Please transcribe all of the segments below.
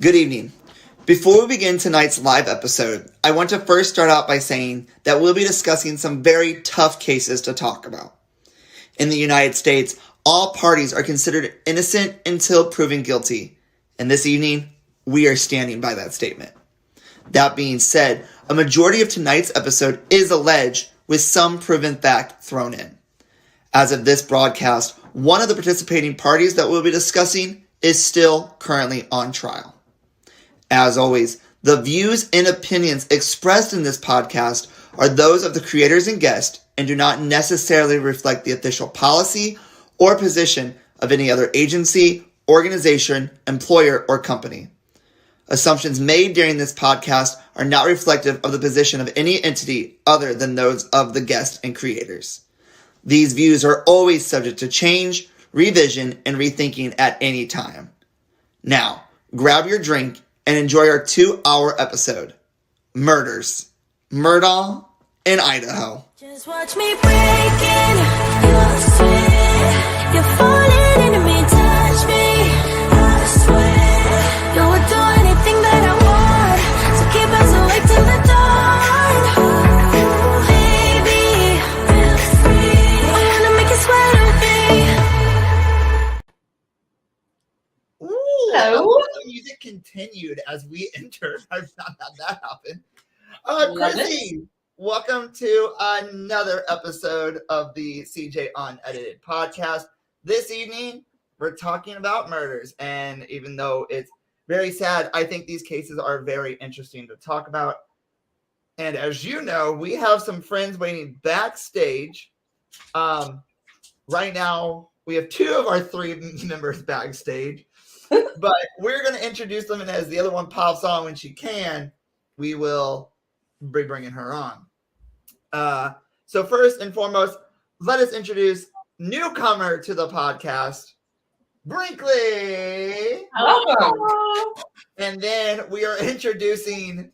Good evening. Before we begin tonight's live episode, I want to first start out by saying that we'll be discussing some very tough cases to talk about. In the United States, all parties are considered innocent until proven guilty, and this evening, we are standing by that statement. That being said, a majority of tonight's episode is alleged with some proven fact thrown in. As of this broadcast, one of the participating parties that we'll be discussing is still currently on trial. As always, the views and opinions expressed in this podcast are those of the creators and guests and do not necessarily reflect the official policy or position of any other agency, organization, employer, or company. Assumptions made during this podcast are not reflective of the position of any entity other than those of the guests and creators. These views are always subject to change, revision, and rethinking at any time. Now, grab your drink and enjoy our 2-hour episode, Murders, Murdaugh in Idaho. Just watch me breaking your sweat. You're falling into me, touch me, I swear. You would do anything that I want, so keep us awake till the dawn. Baby, feel free. I wanna make you sweat on me. Hello. The music continued as we entered. I've not had that happen. Chrissy, welcome to another episode of the CJ Unedited podcast. This evening, we're talking about murders, and even though it's very sad, I think these cases are very interesting to talk about. And as you know, we have some friends waiting backstage. Right now, we have 2 of our 3 members backstage. But we're going to introduce them, and as the other one pops on when she can, we will be bringing her on. So first and foremost, let us introduce newcomer to the podcast, Brinkley. Hello. And then we are introducing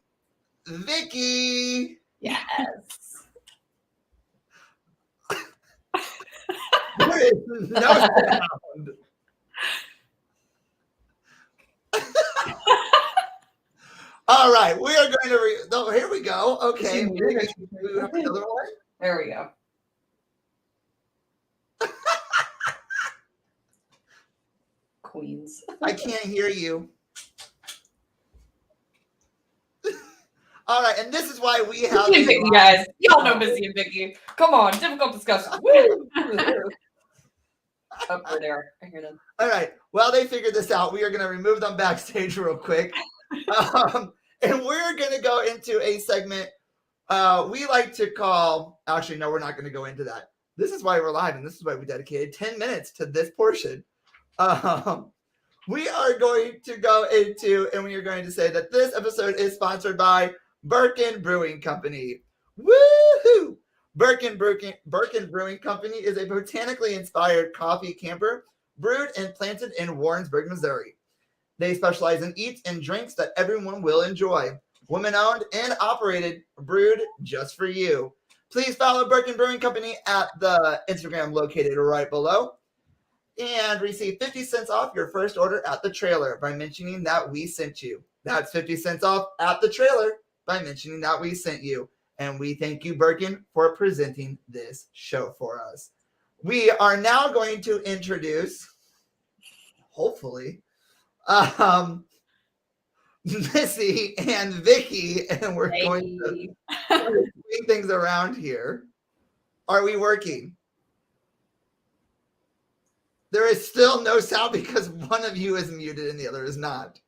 Vicky. Yes. There is no sound. All right, we are going to here we go. Okay, we have another one. There we go. Queens. I can't hear you. All right, and this is why we have Missy and Vicky, guys. Y'all know Missy and Vicky. Come on, difficult discussion. Woo! Up there. I hear them. All right, well, they figured this out. We are going to remove them backstage real quick. And we're going to go into a segment we like to call, actually, no, we're not going to go into that. This is why we're live, and this is why we dedicated 10 minutes to this portion. We are going to go into, and we are going to say that this episode is sponsored by Birkin Brewing Company. Woohoo! Birkin Brewing Company is a botanically inspired coffee camper brewed and planted in Warrensburg, Missouri. They specialize in eats and drinks that everyone will enjoy. Women-owned and operated, brewed just for you. Please follow Birkin Brewing Company at the Instagram located right below and receive 50 cents off your first order at the trailer by mentioning that we sent you. That's 50 cents off at the trailer by mentioning that we sent you. And we thank you, Birkin, for presenting this show for us. We are now going to introduce, hopefully, Missy and Vicky, and we're going to bring things around here. Are we working? There is still no sound because one of you is muted and the other is not.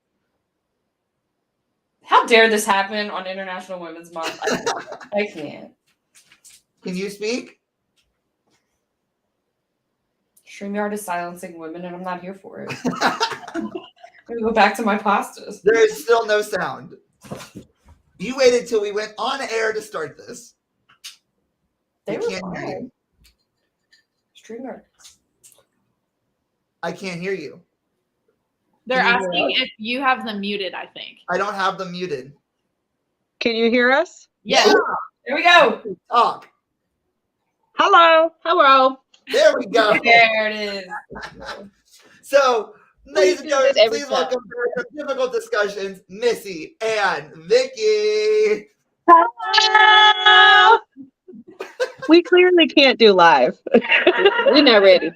How dare this happen on International Women's Month? I can't. Can you speak? StreamYard is silencing women, and I'm not here for it. I'm going to go back to my pastas. There is still no sound. You waited till we went on air to start this. They I were can't hear you. StreamYard. I can't hear you. They're Can you asking if you have them muted, I think. I don't have them muted. Can you hear us? Yes. There we go. Talk. Hello. Hello. There we go. There it is. So Ladies and do gentlemen, this every please time. welcome to Difficult Discussions, Missy and Vicky. Hello! We clearly can't do live. We're not ready.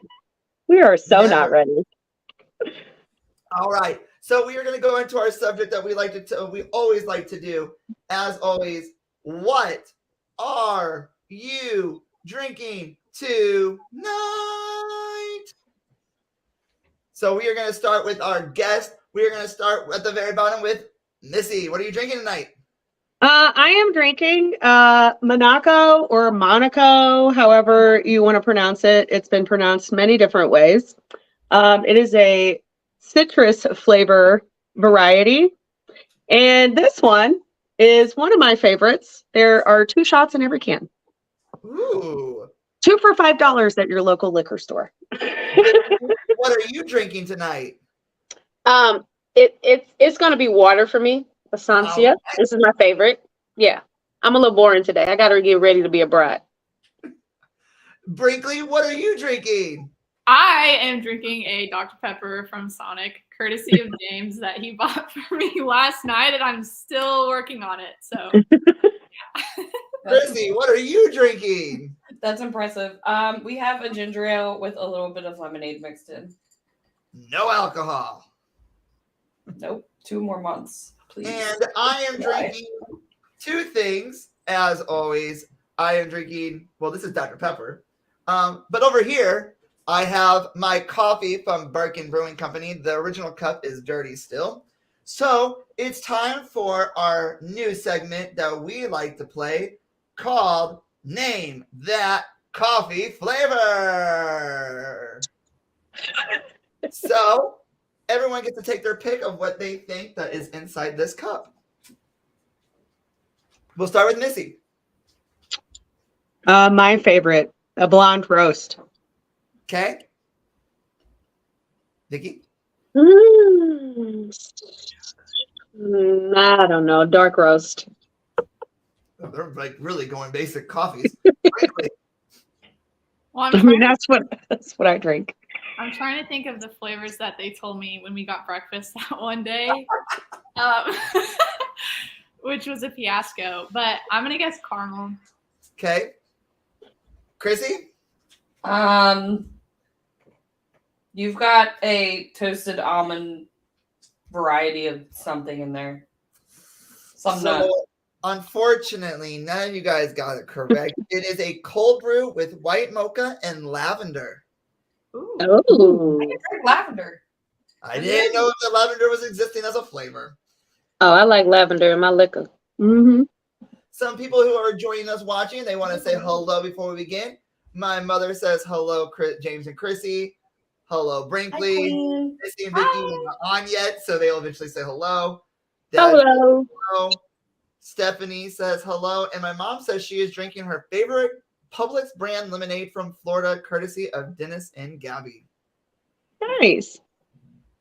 We are so Never. not ready. All right. So we are going to go into our subject that we always like to do. As always, what are you drinking tonight? So we are going to start with our guest. We are going to start at the very bottom with Missy. What are you drinking tonight? I am drinking Monaco or Monaco, however you want to pronounce it. It's been pronounced many different ways. It is a citrus flavor variety. And this one is one of my favorites. There are 2 shots in every can. Ooh. 2 for $5 at your local liquor store. What are you drinking tonight? It's gonna be water for me. Asancia. Oh. This is my favorite. Yeah. I'm a little boring today. I gotta get ready to be a bride. Brinkley, what are you drinking? I am drinking a Dr. Pepper from Sonic, courtesy of James, that he bought for me last night, and I'm still working on it. So, Chrissy, what are you drinking? That's impressive. We have a ginger ale with a little bit of lemonade mixed in. No alcohol. Nope. 2 more months, please. And I am drinking 2 things, as always. I am drinking, well, this is Dr. Pepper. But over here, I have my coffee from Birkin Brewing Company. The original cup is dirty still. So it's time for our new segment that we like to play called Name That Coffee Flavor. So everyone gets to take their pick of what they think that is inside this cup. We'll start with Missy. My favorite, a blonde roast. Okay. Vicky? I don't know, dark roast. Oh, they're like really going basic coffees. well, I mean, that's what I drink. I'm trying to think of the flavors that they told me when we got breakfast that one day, which was a fiasco. But I'm gonna guess caramel. Okay. Chrissy? You've got a toasted almond variety of something in there. Some nut. So, unfortunately, none of you guys got it correct. It is a cold brew with white mocha and lavender. Ooh. Oh, I can drink lavender. I didn't know if the lavender was existing as a flavor. I like lavender in my liquor. mm-hmm. Some people who are joining us watching, they want to say hello before we begin. My mother says hello, James and Chrissy. Hello, Brinkley. Queen. Missy and Vicky are not on yet, so they'll eventually say hello. Dad, Hello. hello. Stephanie says hello. And my mom says she is drinking her favorite Publix brand lemonade from Florida, courtesy of Dennis and Gabby. Nice.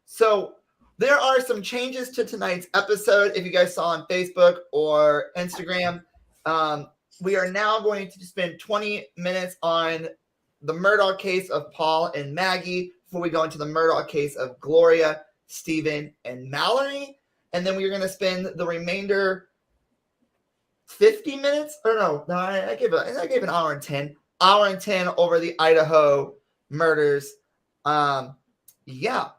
So there are some changes to tonight's episode. If you guys saw on Facebook or Instagram, we are now going to spend 20 minutes on the Murdaugh case of Paul and Maggie before we go into the Murdaugh case of Gloria, Stephen, and Mallory. And then we're going to spend the remainder 50 minutes. Or no, I gave an hour and 10. Hour and 10 over the Idaho murders. Yeah.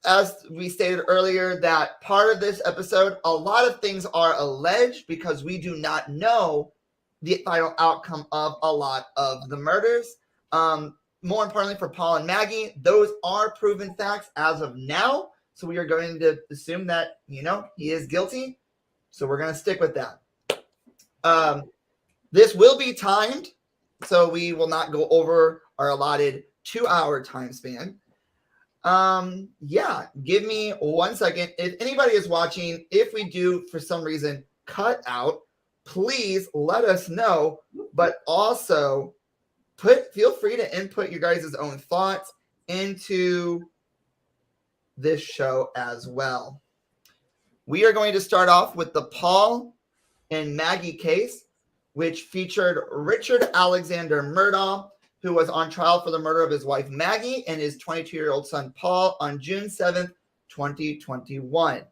As we stated earlier, that part of this episode, a lot of things are alleged because we do not know the final outcome of a lot of the murders. More importantly, for Paul and Maggie, those are proven facts as of now. So we are going to assume that, he is guilty. So we're going to stick with that. This will be timed, so we will not go over our allotted 2-hour time span. Yeah, give me 1 second. If anybody is watching, if we do for some reason cut out, please let us know, but also feel free to input your guys' own thoughts into this show as well. We are going to start off with the Paul and Maggie case, which featured Richard Alexander Murdaugh, who was on trial for the murder of his wife Maggie and his 22-year-old son Paul on June 7th, 2021.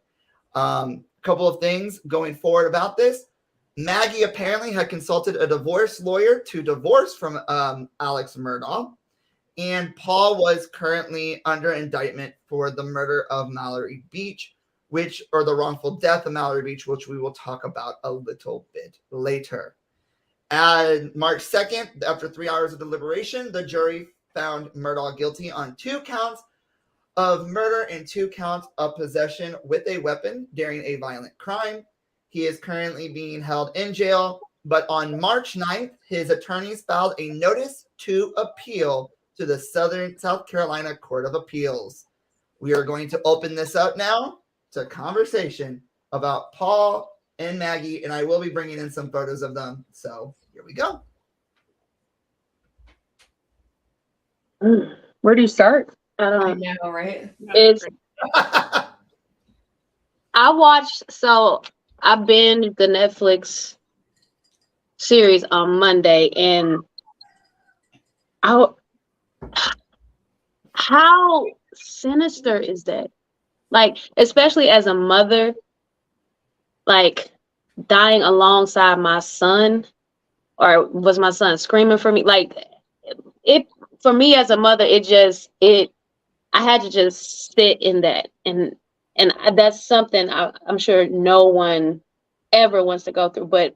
Couple of things going forward about this. Maggie apparently had consulted a divorce lawyer to divorce from Alex Murdaugh, and Paul was currently under indictment for the murder of Mallory Beach, or the wrongful death of Mallory Beach, which we will talk about a little bit later. On March 2nd, after 3 hours of deliberation, the jury found Murdaugh guilty on 2 counts of murder and 2 counts of possession with a weapon during a violent crime. He is currently being held in jail, but on March 9th, his attorneys filed a notice to appeal to the South Carolina Court of Appeals. We are going to open this up now to conversation about Paul and Maggie, and I will be bringing in some photos of them. So here we go. Where do you start? I I don't. know, right? It's. I watched. So I binged the Netflix series on Monday, and how sinister is that? Like, especially as a mother, like dying alongside my son, or was my son screaming for me? Like, it for me as a mother, I had to just sit in that, and that's something I'm sure no one ever wants to go through. But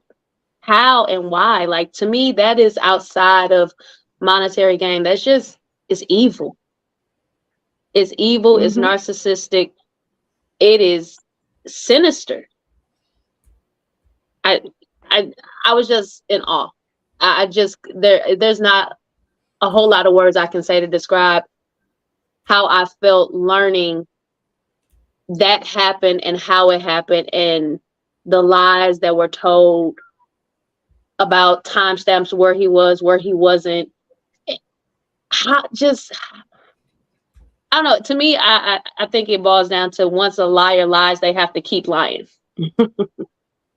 how and why? Like, to me, that is outside of monetary gain. That's just, it's evil. It's evil. It's narcissistic. It is sinister. I was just in awe. There's not a whole lot of words I can say to describe how I felt learning that happened and how it happened, and the lies that were told about timestamps, where he was, where he wasn't. I don't know. To me, I think it boils down to, once a liar lies, they have to keep lying.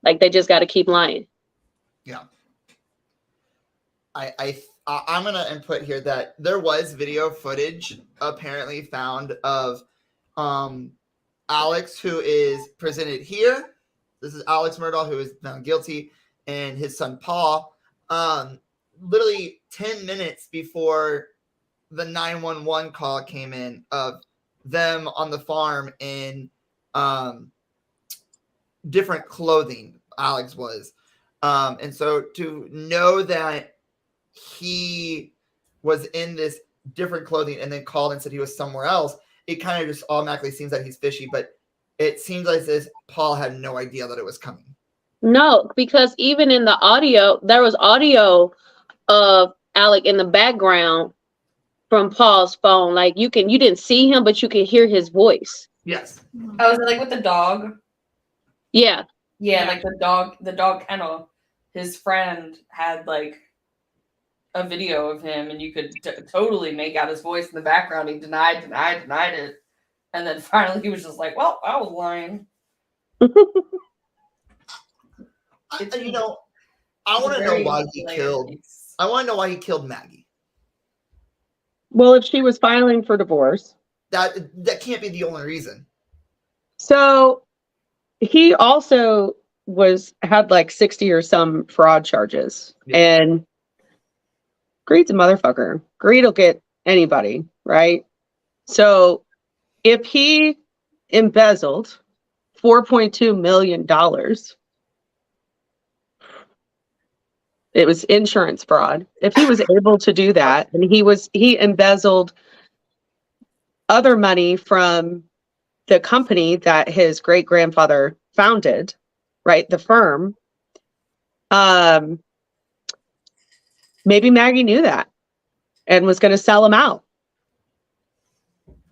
Like, they just got to keep lying. Yeah. I'm going to input here that there was video footage apparently found of Alex, who is presented here. This is Alex Murdaugh, who is found guilty, and his son Paul. Literally 10 minutes before the 911 call came in of them on the farm in different clothing, Alex was. And so to know that he was in this different clothing and then called and said he was somewhere else, it kind of just automatically seems that he's fishy. But it seems like this Paul had no idea that it was coming. No, because even in the audio, there was audio of Alec in the background from Paul's phone. Like, you didn't see him, but you can hear his voice. Yes. Oh, is it like with the dog? Yeah. Yeah, like the dog kennel. His friend had like a video of him, and you could totally make out his voice in the background. He denied it, and then finally he was just like, "Well, I was lying." I want to know why he killed. I want to know why he killed Maggie. Well, if she was filing for divorce. That can't be the only reason. So he also had like 60 or some fraud charges. Yeah. And greed's a motherfucker. Greed will get anybody, right? So if he embezzled $4.2 million, it was insurance fraud. If he was able to do that, and he embezzled other money from the company that his great grandfather founded, right? The firm. Maybe Maggie knew that and was going to sell him out.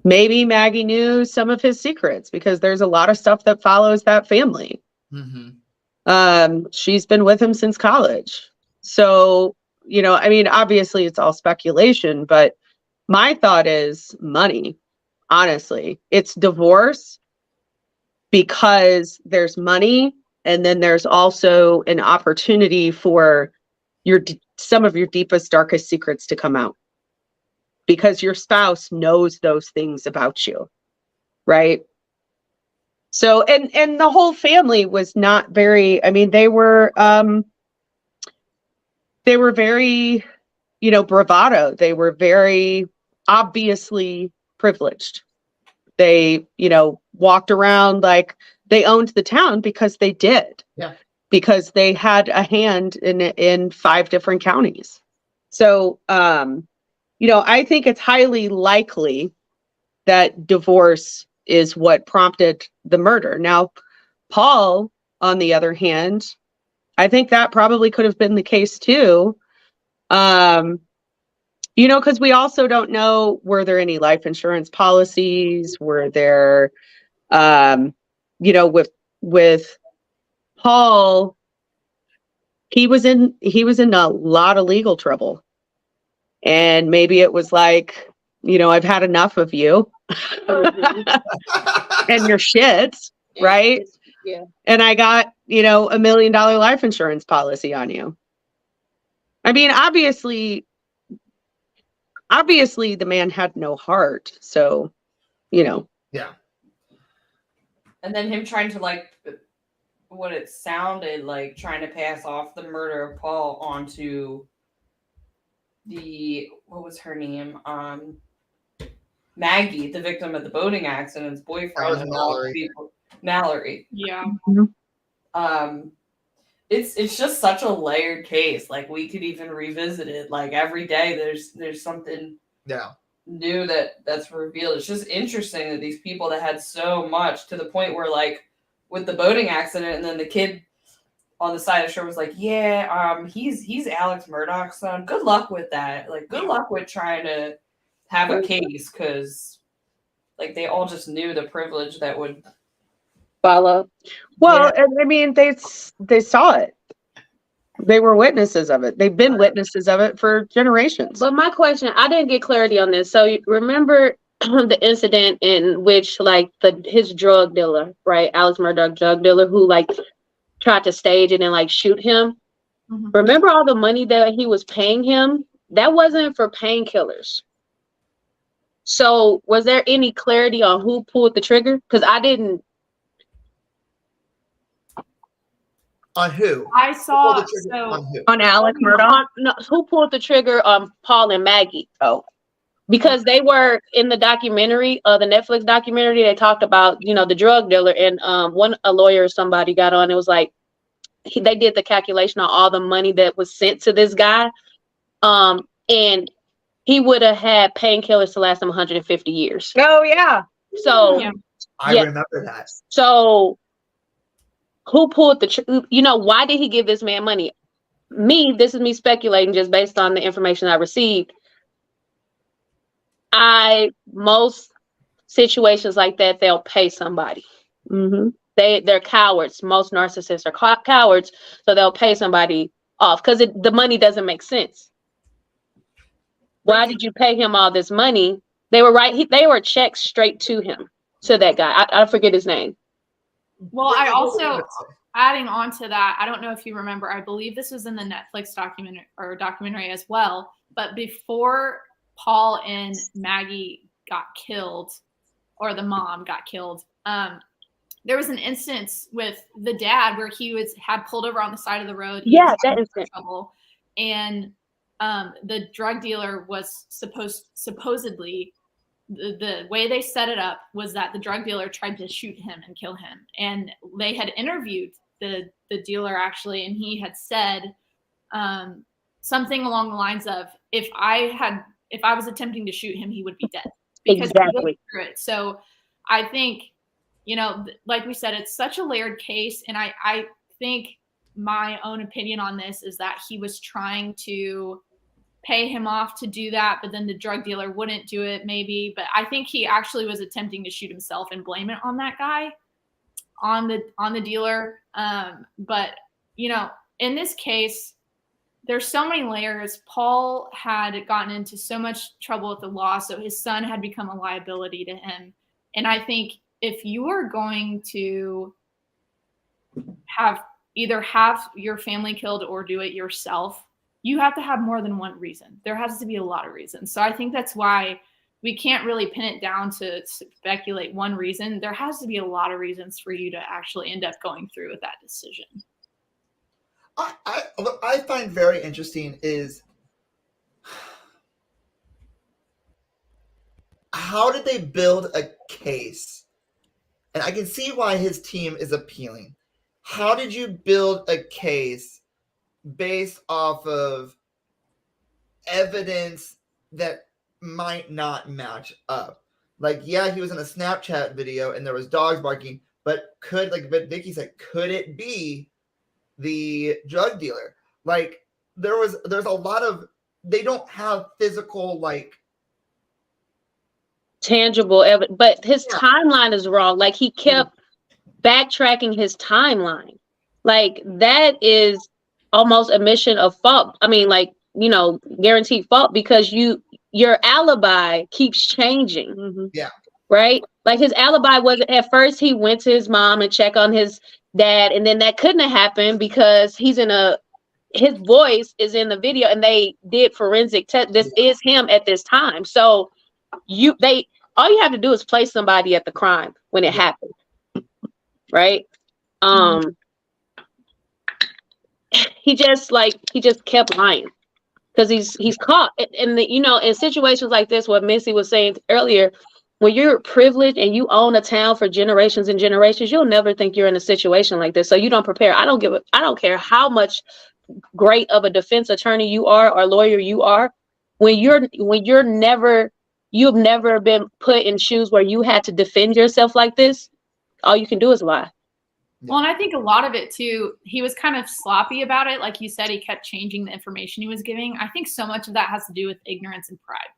Maybe Maggie knew some of his secrets, because there's a lot of stuff that follows that family. Mm-hmm. She's been with him since college. So, I mean, obviously it's all speculation, but my thought is money. Honestly, it's divorce because there's money, and then there's also an opportunity for some of your deepest, darkest secrets to come out, because your spouse knows those things about you, right? So, and the whole family was not very, I mean, they were very, bravado. They were very obviously privileged. They, walked around like they owned the town because they did. Yeah. Because they had a hand in 5 different counties. So, I think it's highly likely that divorce is what prompted the murder. Now, Paul, on the other hand, I think that probably could have been the case too. Because we also don't know, were there any life insurance policies? Were there, with Paul, he was in a lot of legal trouble. And maybe it was like, I've had enough of you and your shit, right? Yeah. And I got, $1 million life insurance policy on you. I mean, obviously the man had no heart. So, Yeah. And then him trying to, like, what it sounded like, trying to pass off the murder of Paul onto what was her name? Maggie, the victim of the boating accident's boyfriend. That was Mallory. Mallory. Yeah. It's just such a layered case. Like, we could even revisit it. Like, every day there's something new that's revealed. It's just interesting that these people that had so much, to the point where, like, with the boating accident, and then the kid on the side of the shore was like, yeah, he's Alex Murdaugh's son. Good luck with that. Like, good luck with trying to have a case, because, like, they all just knew the privilege that would Follow. well, and I mean, they saw it. They were witnesses of it. They've been witnesses of it for generations. But my question, I didn't get clarity on this. So you remember the incident in which, like, his drug dealer, right, Alex Murdaugh drug dealer, who, like, tried to stage it and, like, shoot him. Mhm. Remember all the money that he was paying him? That wasn't for painkillers. So was there any clarity on who pulled the trigger? Because I didn't. On who? I saw On who? On Alex Murdaugh? No, who pulled the trigger on Paul and Maggie? Oh. Because they were in the documentary, the Netflix documentary, they talked about, the drug dealer, and a lawyer or somebody got on. It was like, they did the calculation on all the money that was sent to this guy. And he would have had painkillers to last him 150 years. Oh, yeah. So, Yeah. I remember that. So who pulled why did he give this man money? This is me speculating just based on the information I received. Most situations like that, they'll pay somebody. Mm-hmm. They're cowards. Most narcissists are cowards, so they'll pay somebody off because the money doesn't make sense. Why did you pay him all this money? They were checks straight to him, to that guy. I forget his name. Well, I also, adding on to that, I don't know if you remember, I believe this was in the Netflix documentary as well, but before Paul and Maggie got killed, or the mom got killed, there was an instance with the dad where he had pulled over on the side of the road. Yeah, that instance. Trouble, and the drug dealer was supposedly, the way they set it up was that the drug dealer tried to shoot him and kill him. And they had interviewed the dealer actually, and he had said something along the lines of, if I was attempting to shoot him, he would be dead. Because Exactly. he went through it. So I think, like we said, it's such a layered case. And I think my own opinion on this is that he was trying to pay him off to do that, but then the drug dealer wouldn't do it maybe. But I think he actually was attempting to shoot himself and blame it on that guy, on the dealer. But in this case, there's so many layers. Paul had gotten into so much trouble with the law, so his son had become a liability to him. And I think if you are going to either have your family killed or do it yourself, you have to have more than one reason. There has to be a lot of reasons. So I think that's why we can't really pin it down to speculate one reason. There has to be a lot of reasons for you to actually end up going through with that decision. What I find very interesting is how did they build a case? And I can see why his team is appealing. How did you build a case based off of evidence that might not match up? Like, yeah, he was in a Snapchat video and there was dogs barking, but Vicky said, could it be the drug dealer? Like, there's a lot of, they don't have physical, like, tangible evidence, but his timeline is wrong. Like, he kept backtracking his timeline. Like, that is almost admission of fault. I mean, like, you know, guaranteed fault, because your alibi keeps changing. Yeah. Right? Like, his alibi wasn't, at first he went to his mom and checked on his dad, and then that couldn't have happened because his voice is in the video and they did forensic test. This is him at this time. So all you have to do is place somebody at the crime when it happened. Right? He just kept lying because he's caught. And in situations like this, what Missy was saying earlier, when you're privileged and you own a town for generations and generations, you'll never think you're in a situation like this. So you don't prepare. I don't care how much great of a defense attorney you are or lawyer you are. You've never been put in shoes where you had to defend yourself like this, all you can do is lie. Well, and I think a lot of it too, he was kind of sloppy about it. Like you said, he kept changing the information he was giving. I think so much of that has to do with ignorance and pride.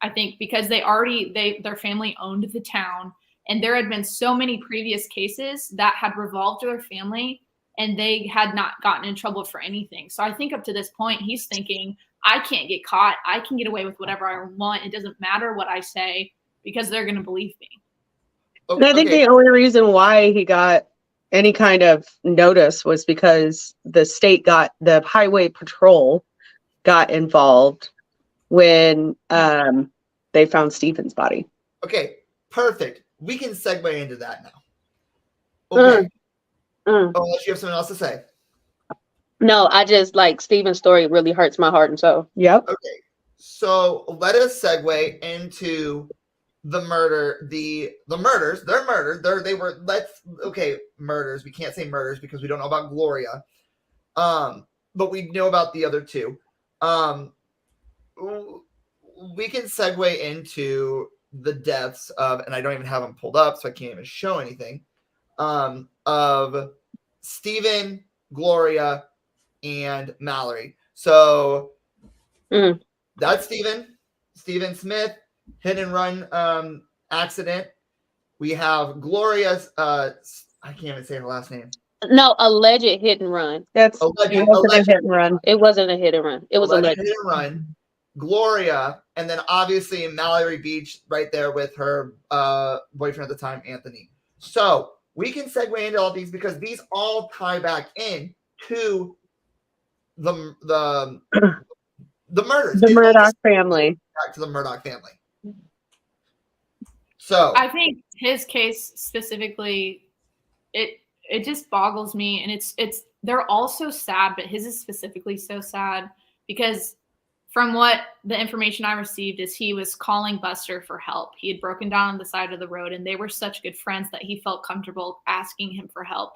I think because their family owned the town, and there had been so many previous cases that had revolved to their family, and they had not gotten in trouble for anything. So I think up to this point, he's thinking, I can't get caught. I can get away with whatever I want. It doesn't matter what I say because they're going to believe me. And I think the only reason why he got any kind of notice was because the highway patrol got involved when they found Stephen's body. Okay, perfect. We can segue into that now. Okay. Unless you have something else to say. No, I just like Stephen's story really hurts my heart and soul. Yep. Okay, so let us segue into the murder, the murders. They're murdered. Murders. We can't say murders because we don't know about Gloria. But we know about the other two. We can segue into the deaths of, and I don't even have them pulled up, so I can't even show anything, of Stephen, Gloria, and Mallory. So that's Stephen Smith, hit and run accident. We have Gloria's I can't even say her last name. No, alleged hit and run. That's alleged hit and run. It wasn't a hit and run. It was alleged hit and run. Gloria, and then obviously Mallory Beach right there with her boyfriend at the time, Anthony. So we can segue into all these because these all tie back in to the murders. The Murdaugh family. Back to the Murdaugh family. So I think his case specifically, it just boggles me, and they're all so sad, but his is specifically so sad because from what the information I received is he was calling Buster for help. He had broken down on the side of the road, and they were such good friends that he felt comfortable asking him for help.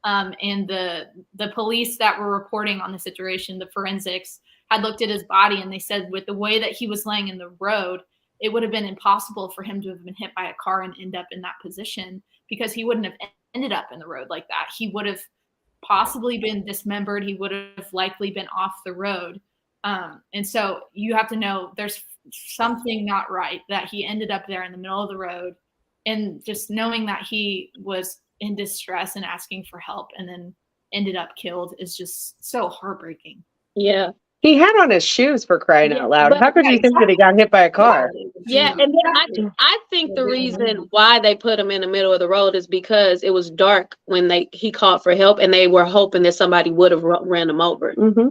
And the police that were reporting on the situation, the forensics, had looked at his body, and they said with the way that he was laying in the road, it would have been impossible for him to have been hit by a car and end up in that position because he wouldn't have ended up in the road like that. He would have possibly been dismembered. He would have likely been off the road. And so you have to know there's something not right that he ended up there in the middle of the road, and just knowing that he was in distress and asking for help and then ended up killed is just so heartbreaking. Yeah. He had on his shoes, for crying out loud. How could you think that he got hit by a car? Yeah, and then I think the reason why they put him in the middle of the road is because it was dark when he called for help, and they were hoping that somebody would have ran him over. Mm-hmm.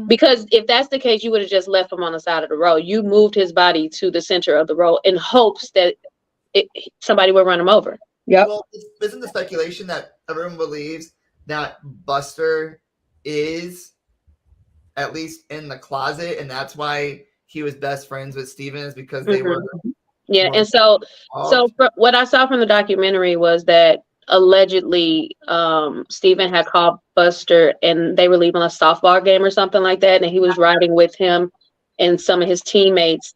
Because if that's the case, you would have just left him on the side of the road. You moved his body to the center of the road in hopes that somebody would run him over. Yep. Well, isn't the speculation that everyone believes that Buster is at least in the closet, and that's why he was best friends with Steven, is because they were. Yeah, and so what I saw from the documentary was that allegedly Steven had called Buster and they were leaving a softball game or something like that, and he was riding with him and some of his teammates.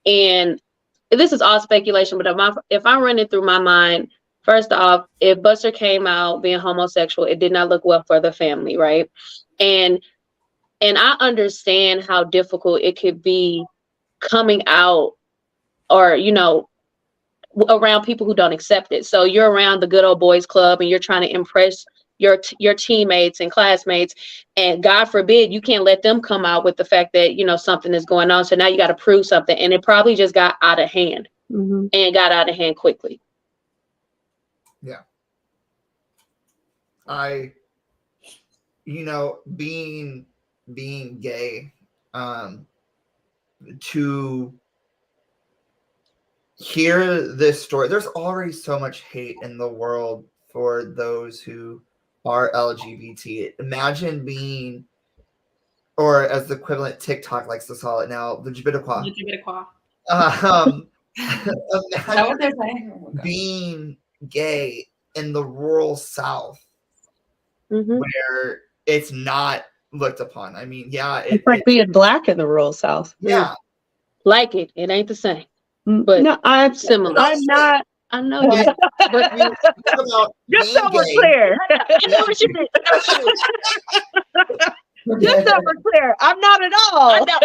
And this is all speculation, but if I'm running through my mind, first off, if Buster came out being homosexual, it did not look well for the family, right? And I understand how difficult it could be coming out, or, you know, around people who don't accept it. So you're around the good old boys club and you're trying to impress your teammates and classmates, and God forbid you can't let them come out with the fact that, you know, something is going on. So now you got to prove something, and it probably just got out of hand, and got out of hand quickly. Yeah. Being gay, to hear this story, there's already so much hate in the world for those who are LGBT. Imagine being, or as the equivalent TikTok likes to call it now, the Jabitiqua. Is that what they're saying? Oh my God. Being gay in the rural South, where it's not looked upon. I mean, yeah, It's like being black in the rural South. yeah. Like it ain't the same, but No, I'm similar. I'm not. I know But you. but we talk about Just being so we're gay. clear. I know what you mean. Just so we're clear. I'm not at all. I know.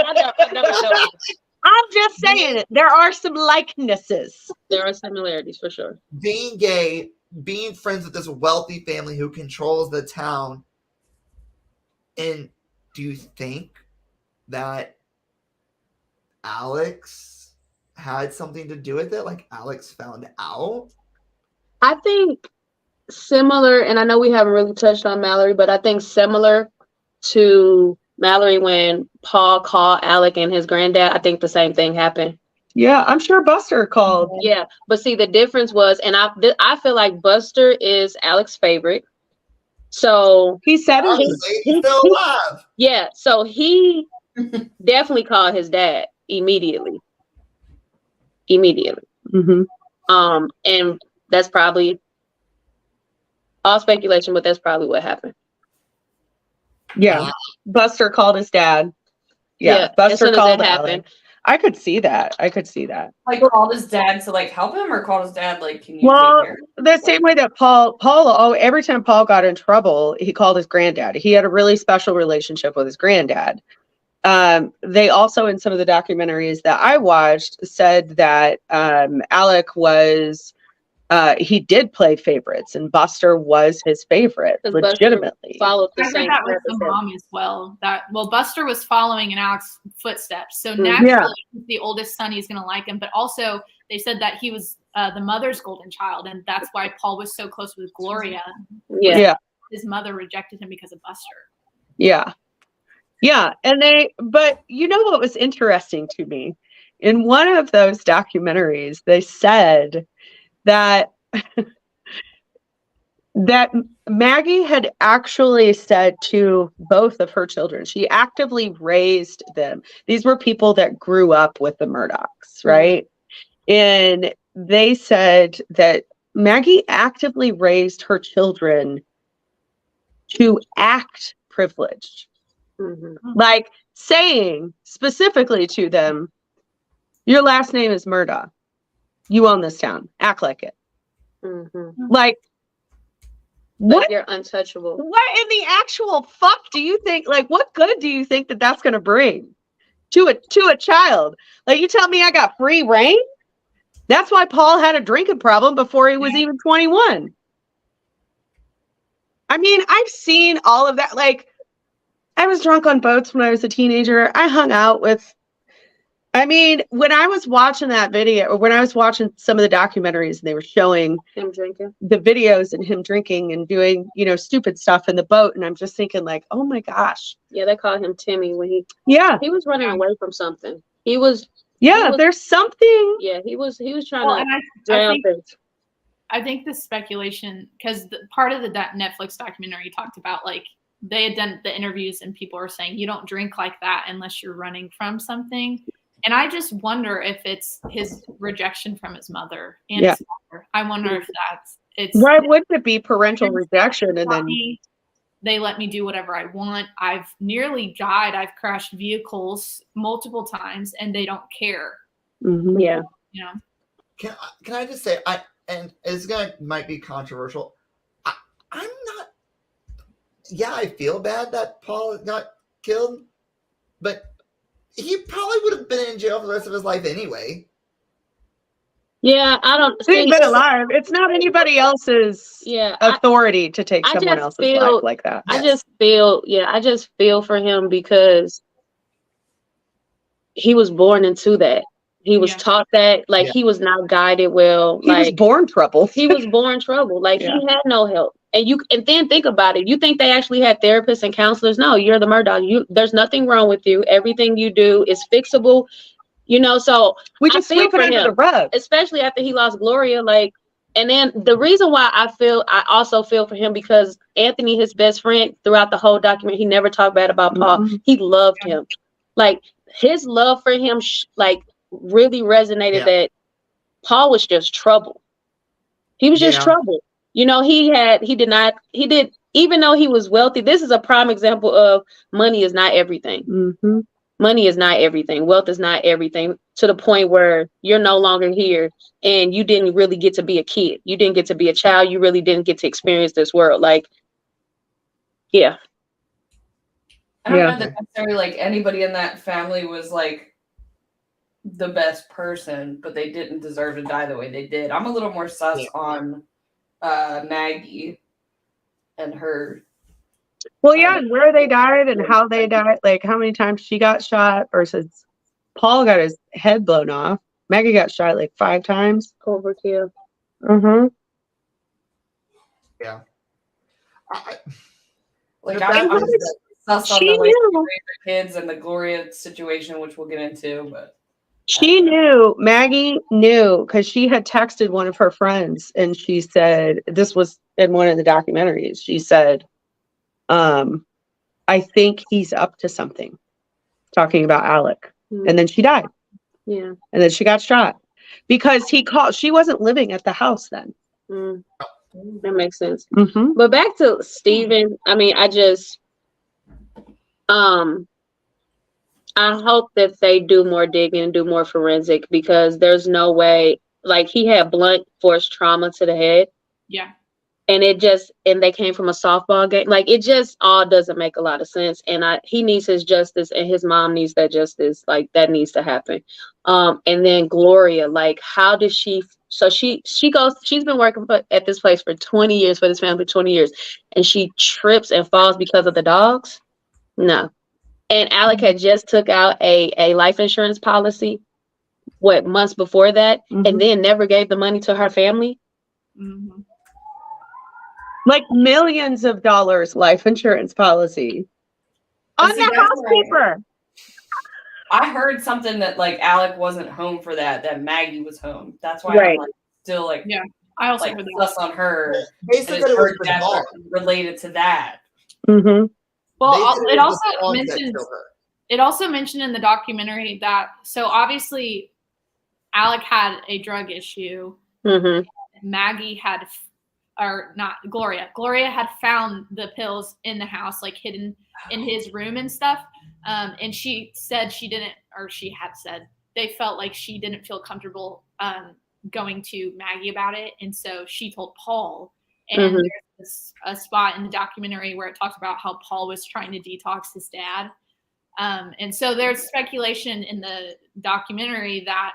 I'm just saying there are some likenesses. There are similarities for sure. Being gay, being friends with this wealthy family who controls the town. And do you think that Alex had something to do with it? Like Alex found out? I think similar, and I know we haven't really touched on Mallory, but I think similar to Mallory when Paul called Alec and his granddad, I think the same thing happened. Yeah, I'm sure Buster called. Yeah, but see, the difference was, and I feel like Buster is Alec's favorite. So He said it. He's still alive. yeah, so he definitely called his dad immediately. Mm-hmm. And that's probably all speculation, but that's probably what happened. Yeah, Buster called his dad. Yeah, as soon Buster as called that Alec. happened. I could see that. Like called his dad to like help him, or called his dad like, can you Well, take care? the same way that Paul, every time Paul got in trouble, he called his granddad. He had a really special relationship with his granddad. They also, in some of the documentaries that I watched, said that Alec was, he did play favorites, and Buster was his favorite, 'Cause Buster legitimately. Followed the I heard same that with path the as him. mom as well. Buster was following in Alex's footsteps, so naturally, he's the oldest son, he's going to like him. But also, they said that he was the mother's golden child, and that's why Paul was so close with Gloria. Yeah. His mother rejected him because of Buster. Yeah. But you know what was interesting to me? In one of those documentaries, they said that that Maggie had actually said to both of her children, she actively raised them. These were people that grew up with the Murdaughs, right? And they said that Maggie actively raised her children to act privileged. Like saying specifically to them, your last name is Murdaugh. You own this town. Act like it. Like, what? You're untouchable. What in the actual fuck do you think? Like, what good do you think that that's going to bring to a child? Like, you tell me I got free reign? That's why Paul had a drinking problem before he was even 21. I mean, I've seen all of that. Like, I was drunk on boats when I was a teenager. I hung out with I mean, when I was watching that video, or when I was watching some of the documentaries and they were showing Him drinking. the videos and him drinking and doing, stupid stuff in the boat, and I'm just thinking like, oh my gosh. Yeah, they called him Timmy when he Yeah. was running away from something. He was There's something. Yeah, he was trying Well, to and drown things. I think the speculation, because part of the Netflix documentary talked about, like, they had done the interviews and people were saying you don't drink like that unless you're running from something. And I just wonder if it's his rejection from his mother and his father. I wonder if it's Why wouldn't it be parental rejection? And then they let me do whatever I want. I've nearly died. I've crashed vehicles multiple times and they don't care. Mhm. Yeah. You know? Can I just say, and it's might be controversial. I'm not. Yeah, I feel bad that Paul got killed, but he probably would have been in jail for the rest of his life anyway. Yeah, I don't He's think been alive. It's not anybody else's authority to take I someone just else's feel- life like that. I just feel for him because he was born into that. He was taught that, like, he was not guided well. He was born trouble. He was born trouble. Like, he had no help. And then think about it. You think they actually had therapists and counselors? No, you're the Murdaugh. There's nothing wrong with you. Everything you do is fixable. So we just sweep it under the rug. Especially after he lost Gloria. Like, and then the reason why I also feel for him, because Anthony, his best friend, throughout the whole document, he never talked bad about Paul. Mm-hmm. He loved him. Like, his love for him, really resonated that Paul was just trouble. He was just trouble. Even though he was wealthy, this is a prime example of money is not everything. Mm-hmm. Money is not everything. Wealth is not everything, to the point where you're no longer here and you didn't really get to be a kid. You didn't get to be a child. You really didn't get to experience this world. Like, yeah. I don't know that necessarily like anybody in that family was like the best person, but they didn't deserve to die the way they did. I'm a little more sus on Maggie and her. Well, and where they died and how they died, like how many times she got shot versus Paul got his head blown off. Maggie got shot like 5 times. Overkill. Mm-hmm. Yeah. I'm sus on the kids and the Gloria situation, which we'll get into, but Maggie knew, because she had texted one of her friends and she said, this was in one of the documentaries, she said, I think he's up to something, talking about Alec. And then she died. Yeah. And then she got shot because she wasn't living at the house then. That makes sense. Mm-hmm. But back to Stephen, I mean, I hope that they do more digging and do more forensic, because there's no way, like, he had blunt force trauma to the head. Yeah. And they came from a softball game. Like, it just all doesn't make a lot of sense. And he needs his justice, and his mom needs that justice. Like, that needs to happen. And then Gloria, like, how does she's been working at this place for 20 years, for this family for 20 years, and she trips and falls because of the dogs? No. And Alec had just took out a life insurance policy, months before that, and then never gave the money to her family. Mm-hmm. Like millions of dollars life insurance policy on the housekeeper. I heard something that like Alec wasn't home for that Maggie was home. That's why I'm like, still like, I also like heard sus on her. They said that it was her fault. Related to that. Mm-hmm. Well, it also mentioned in the documentary that, so obviously Alec had a drug issue. Mm-hmm. Maggie had, or not Gloria. Gloria had found the pills in the house, like hidden in his room and stuff. And she said she had said they felt like she didn't feel comfortable going to Maggie about it. And so she told Paul. And there's a spot in the documentary where it talks about how Paul was trying to detox his dad. And so there's speculation in the documentary that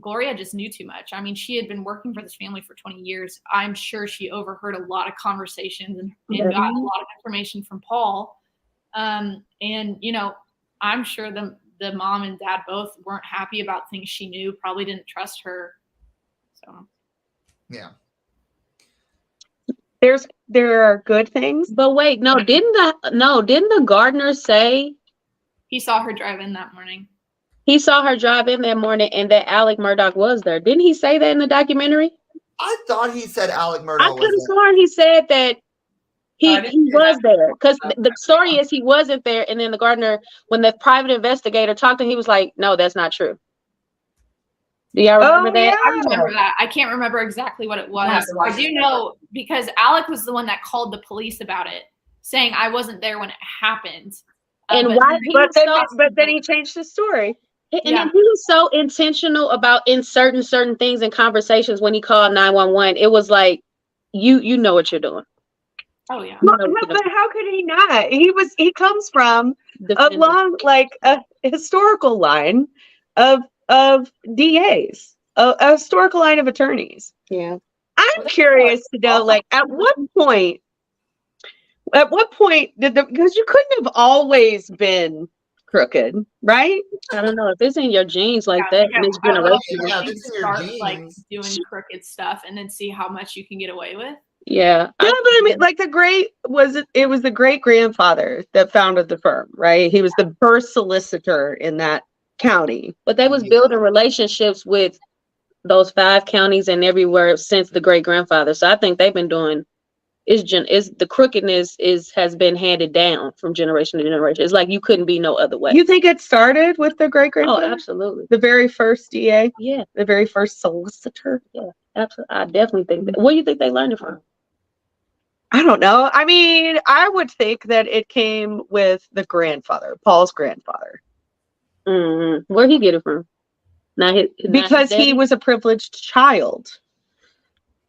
Gloria just knew too much. I mean, she had been working for this family for 20 years. I'm sure she overheard a lot of conversations and got a lot of information from Paul. And, I'm sure the mom and dad both weren't happy about things she knew, probably didn't trust her. So Yeah. There are good things. But wait, didn't the gardener say he saw her drive in that morning. he saw her drive in that morning and that Alec Murdaugh was there? Didn't he say that in the documentary? I thought he said Alec I Murdaugh could have was there. sworn he said that he I didn't hear was that. there, because the story is he wasn't there, and then the gardener, when the private investigator talked to him, he was like, "No, that's not true." Do y'all remember that? I remember that. I can't remember exactly what it We'll have was. to watch I do it. know because Alec was the one that called the police about it, saying I wasn't there when it happened. And but why? then- He But was then he changed the story. and Yeah. then he was so intentional about inserting certain things in conversations when he called 911. It was like, you know what you're doing. Oh yeah. But how could he not? He comes from a Defender. long, like a historical line of DAs, a historical line of attorneys. Yeah. I'm curious to know, like, at what point because you couldn't have always been crooked, right? I don't know if it's in your genes like Yeah, that like, next I would generation. Yeah, like this to is your start like genes. doing crooked stuff and then see how much you can get away with. Yeah. Yeah, but I mean, like it was the great grandfather that founded the firm, right? He was the first solicitor in that county. But they was building relationships with those 5 counties and everywhere since the great grandfather. So I think they've been doing is the crookedness has been handed down from generation to generation. It's like you couldn't be no other way. You think it started with the great Oh, grandfather? absolutely. The very first DA, Yeah, the very first solicitor. absolutely. I definitely think that. Where do you think they learned it from? I don't know. I mean, I would think that it came with the grandfather, Paul's grandfather, Mm-hmm. Where'd he get it from? because he was a privileged child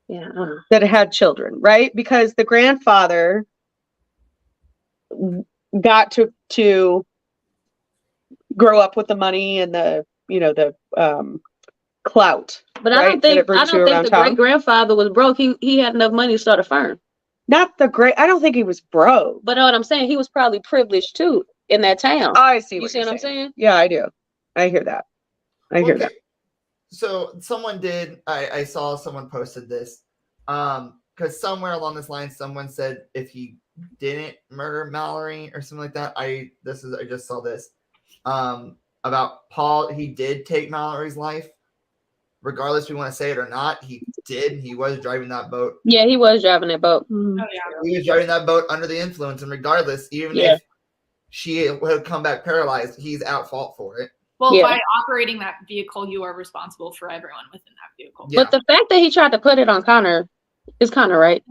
Yeah. that had children, right? Because the grandfather got to grow up with the money and the clout. But right, I don't think around the town. great grandfather was broke. He had enough money to start a firm. Not the great. I don't think he was broke. But know what I'm saying? He was probably privileged too in that town. I see. You see what I'm saying? Yeah, I do. I hear that. I hear that. So someone did. I saw someone posted this. Because somewhere along this line, someone said if he didn't murder Mallory or something like that. I just saw this. About Paul, he did take Mallory's life. Regardless if we want to say it or not, he did. He was driving that boat. Yeah, he was driving that boat. Oh yeah. He was driving that boat under the influence, and regardless, even if she would come back paralyzed, he's at fault for it. Well, Yeah. by operating that vehicle, you are responsible for everyone within that vehicle. Yeah. But the fact that he tried to put it on Connor is kind of right.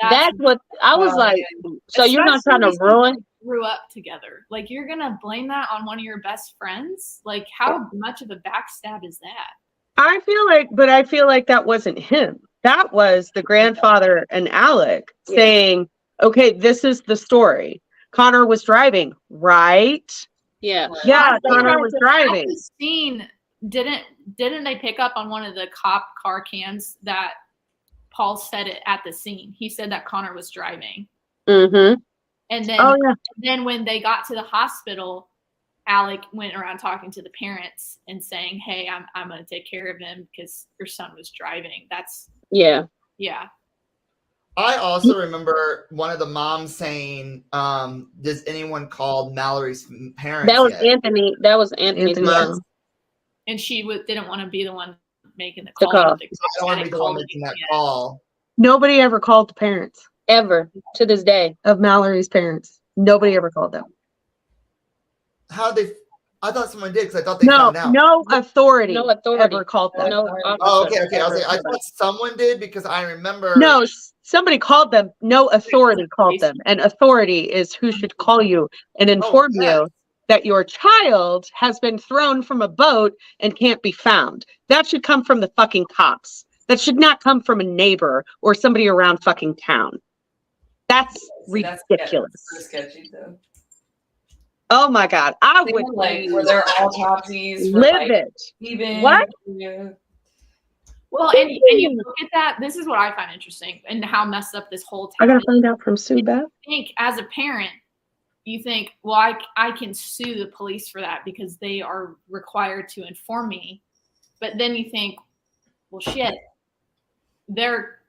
That's what I was like. So you're not trying to especially ruin. since they grew up together. Like you're gonna blame that on one of your best friends? Like how much of a backstab is that? I feel like that wasn't him. That was the grandfather and Alec saying, "Okay, this is the story. Connor was driving, right? Yeah. Yeah, At Connor was driving." the scene, didn't they pick up on one of the cop car cams that Paul said it at the scene? He said that Connor was driving. Mm-hmm. And then, then when they got to the hospital, Alec went around talking to the parents and saying, "Hey, I'm going to take care of him because your son was driving." That's Yeah. I also remember one of the moms saying, "Does anyone call Mallory's parents?" That was yet? Anthony. That was Anthony's mom. And she didn't want to be the one making the The call. call. The I don't want to be the one making that call. Nobody ever called the parents Ever to this day. of Mallory's parents. Nobody ever called them. How they? I thought someone did because I thought they found out. No authority. No authority. Ever called them. No. Oh, okay. I thought someone did because I remember. No, somebody called them. No authority called them. And authority is who should call you and inform you that your child has been thrown from a boat and can't be found. That should come from the fucking cops. That should not come from a neighbor or somebody around fucking town. That's ridiculous. That's sketchy though. Oh my God. I They would were, like, were there autopsies? live like, it. Even What? Yeah. Well, and you look at that. This is what I find interesting and how messed up this whole I town gotta is. find out from Sue Beth. I think as a parent, you think, well, I can sue the police for that because they are required to inform me. But then you think, well, shit, they're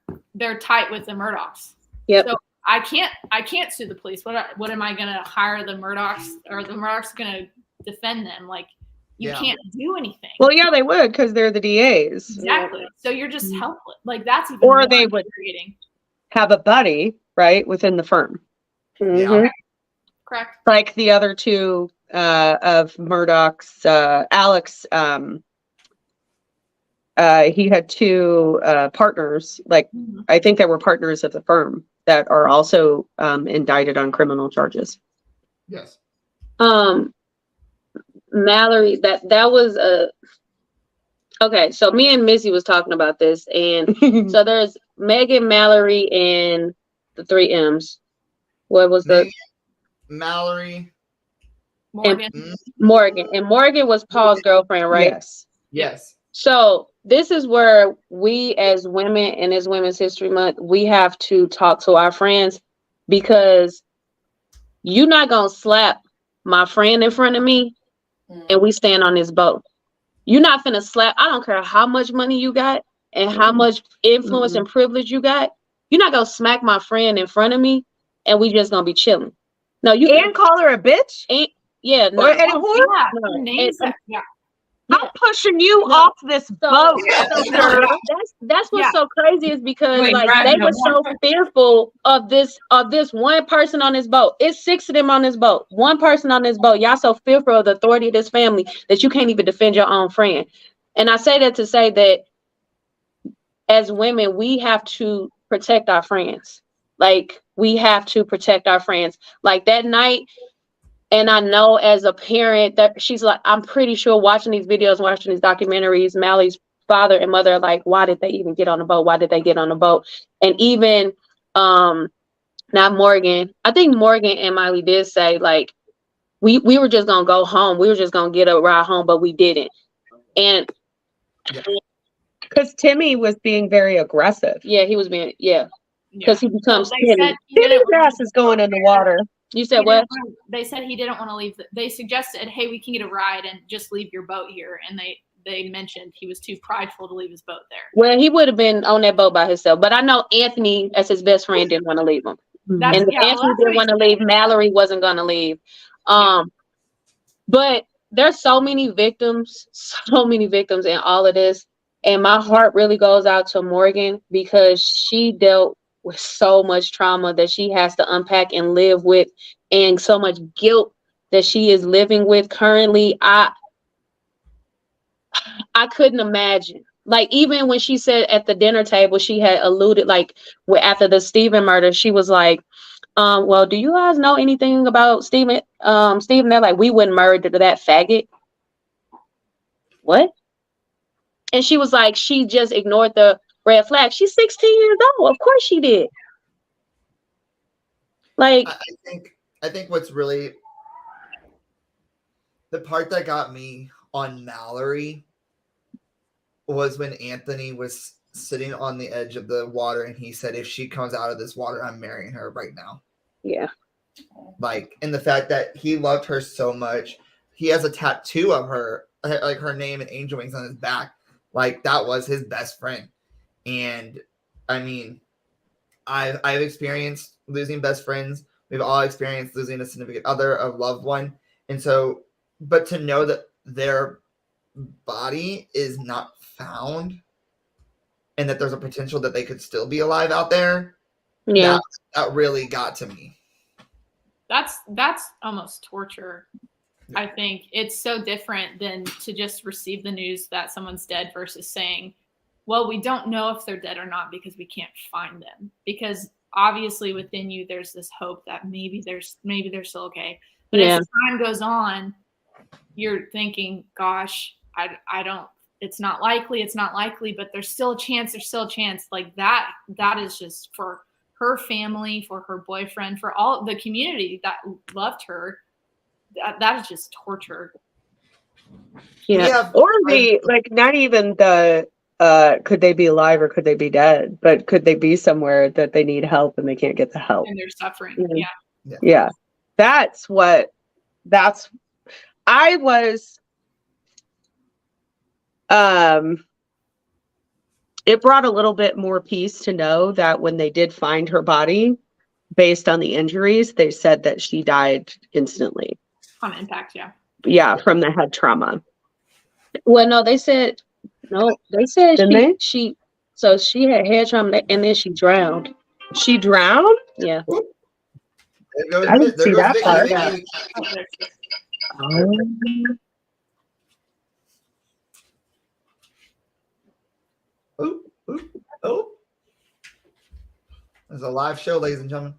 tight with the Murdaughs. Yep. So I can't sue the police. What am I gonna hire the Murdaughs, or the Murdaughs gonna defend them? Like, you can't do anything. Well, yeah, they would because they're the DAs. Exactly. So you're just helpless. Like, that's even Or more they would infuriating. have a buddy, right, within the firm. Mhm. Correct. Like the other two of Murdaugh's, Alex, he had two partners, like I think they were partners of the firm that are also indicted on criminal charges. Yes. Mallory, that was okay. So me and Missy was talking about this, and so there's Megan, Mallory, and the 3 M's. What was the Mallory? Morgan. Morgan? And Morgan was Paul's girlfriend, right? Yes. Yes. So this is where we, as women, and as Women's History Month, we have to talk to our friends, because you're not gonna slap my friend in front of me and we stand on this boat. You're not finna slap. I don't care how much money you got and how much influence and privilege you got. You're not gonna smack my friend in front of me and we just gonna be chilling. No, you And call her a bitch? ain't. Yeah, no. Or a whore? Yeah, No. names And- that- yeah. I'm pushing you No. off this boat. So that's what's so crazy, is because You ain't like riding they no were so more. fearful of this one person on this boat. It's 6 of them on this boat. One person on this boat. Y'all so fearful of the authority of this family that you can't even defend your own friend. And I say that to say that as women, we have to protect our friends. Like, we have to protect our friends. Like that night. And I know as a parent that she's like, I'm pretty sure watching these videos, watching these documentaries, Mally's father and mother are like, why did they even get on the boat? Why did they get on the boat? And even not Morgan, I think Morgan and Miley did say, like, we were just gonna go home. We were just gonna get a ride home, but we didn't. And Because Timmy was being very aggressive. yeah, he was being because he becomes Well, they Timmy. said he Timmy's didn't- ass is going in the water. You he said what? didn't wanna- They said he didn't want to leave. They suggested, hey, we can get a ride and just leave your boat here. And they mentioned he was too prideful to leave his boat there. Well, he would have been on that boat by himself. But I know Anthony, as his best friend, didn't want to leave him. That's, And if yeah, well, Anthony that's didn't what want to he leave, said. Mallory wasn't going to leave. But there's so many victims in all of this. And my heart really goes out to Morgan, because she dealt with so much trauma that she has to unpack and live with, and so much guilt that she is living with currently. I couldn't imagine. Like, even when she said at the dinner table, she had alluded, like, after the Stephen murder, she was like, well, do you guys know anything about Stephen? Stephen, they're like, we wouldn't murder that faggot. What? And she was like, she just ignored the red flag. She's 16 years old. Of course she did. Like, I think what's really the part that got me on Mallory was when Anthony was sitting on the edge of the water and he said, if she comes out of this water, I'm marrying her right now. yeah. Like, and the fact that he loved her so much, he has a tattoo of her, like her name and angel wings on his back. Like, that was his best friend. And I mean, I've experienced losing best friends. We've all experienced losing a significant other, a loved one. And so, but to know that their body is not found and that there's a potential that they could still be alive out there, Yeah. that really got to me. That's almost torture. I think it's so different than to just receive the news that someone's dead versus saying, well, we don't know if they're dead or not because we can't find them. Because obviously within you, there's this hope that maybe they're still okay. But Yeah. as time goes on, you're thinking, gosh, I don't, it's not likely, but there's still a chance. Like that is just for her family, for her boyfriend, for all the community that loved her. That is just torture. Yeah. Or like, not even the could they be alive or could they be dead, but could they be somewhere that they need help and they can't get the help? And they're suffering. Mhm. Yeah. Yeah. That's I was, it brought a little bit more peace to know that when they did find her body, based on the injuries, they said that she died instantly. On impact, yeah. Yeah, from the head trauma. Well, no, they said Didn't she so she had head trauma and then she drowned. she drowned? Yeah. There goes, I didn't there see goes that Vicky. part. Vicky. Oh, oh, oh. There's a live show, ladies and gentlemen.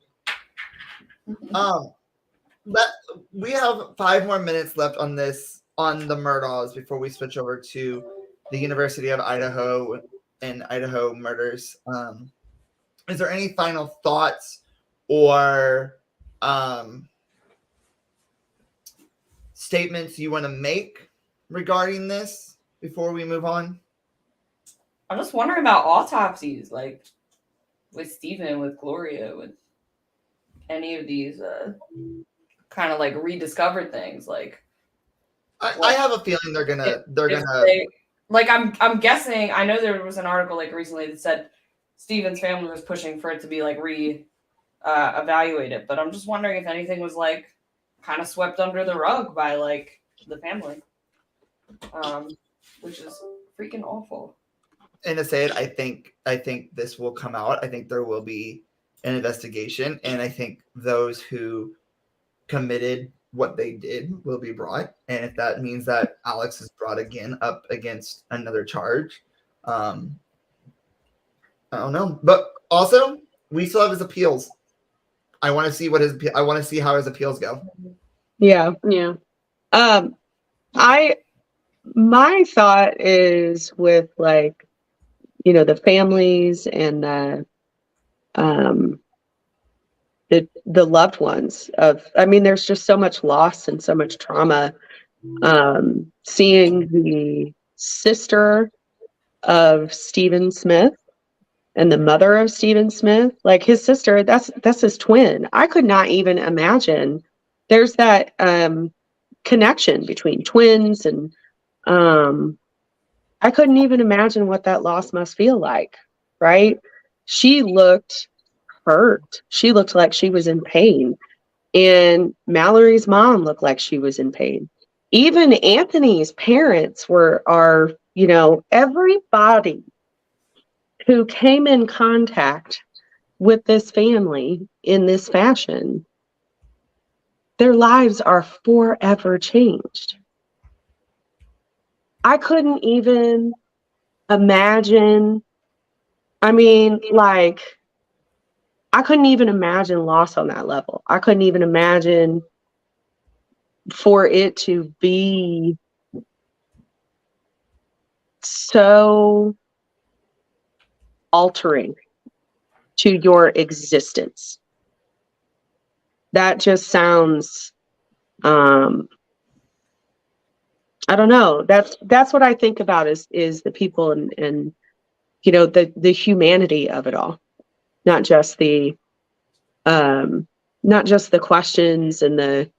We have 5 more minutes left on the Murdaughs before we switch over to the University of Idaho and Idaho Murders. Is there any final thoughts or statements you want to make regarding this before we move on? I'm just wondering about autopsies, like with Stephen, with Gloria, with any of these kind of like rediscovered things. Like, I have a feeling they're gonna like I'm guessing. I know there was an article like recently that said Stephen's family was pushing for it to be like evaluated, but I'm just wondering if anything was like kind of swept under the rug by like the family, which is freaking awful. And to say it, I think this will come out. I think there will be an investigation, and I think those who committed what they did will be brought. And if that means that Alex is brought again up against another charge, I don't know. But also, we still have his appeals. I want to see how his appeals go. Yeah. Yeah. My thought is with like, the families and the loved ones there's just so much loss and so much trauma. Seeing the sister of Stephen Smith and the mother of Stephen Smith, like his sister, that's his twin. I could not even imagine there's that connection between twins, and I couldn't even imagine what that loss must feel like, right? She looked hurt. She looked like she was in pain. And Mallory's mom looked like she was in pain. Even Anthony's parents are everybody who came in contact with this family in this fashion, their lives are forever changed. I couldn't even imagine. I couldn't even imagine loss on that level. I couldn't even imagine for it to be so altering to your existence. That just sounds, I don't know. That's what I think about is the people and the humanity of it all, not just the questions and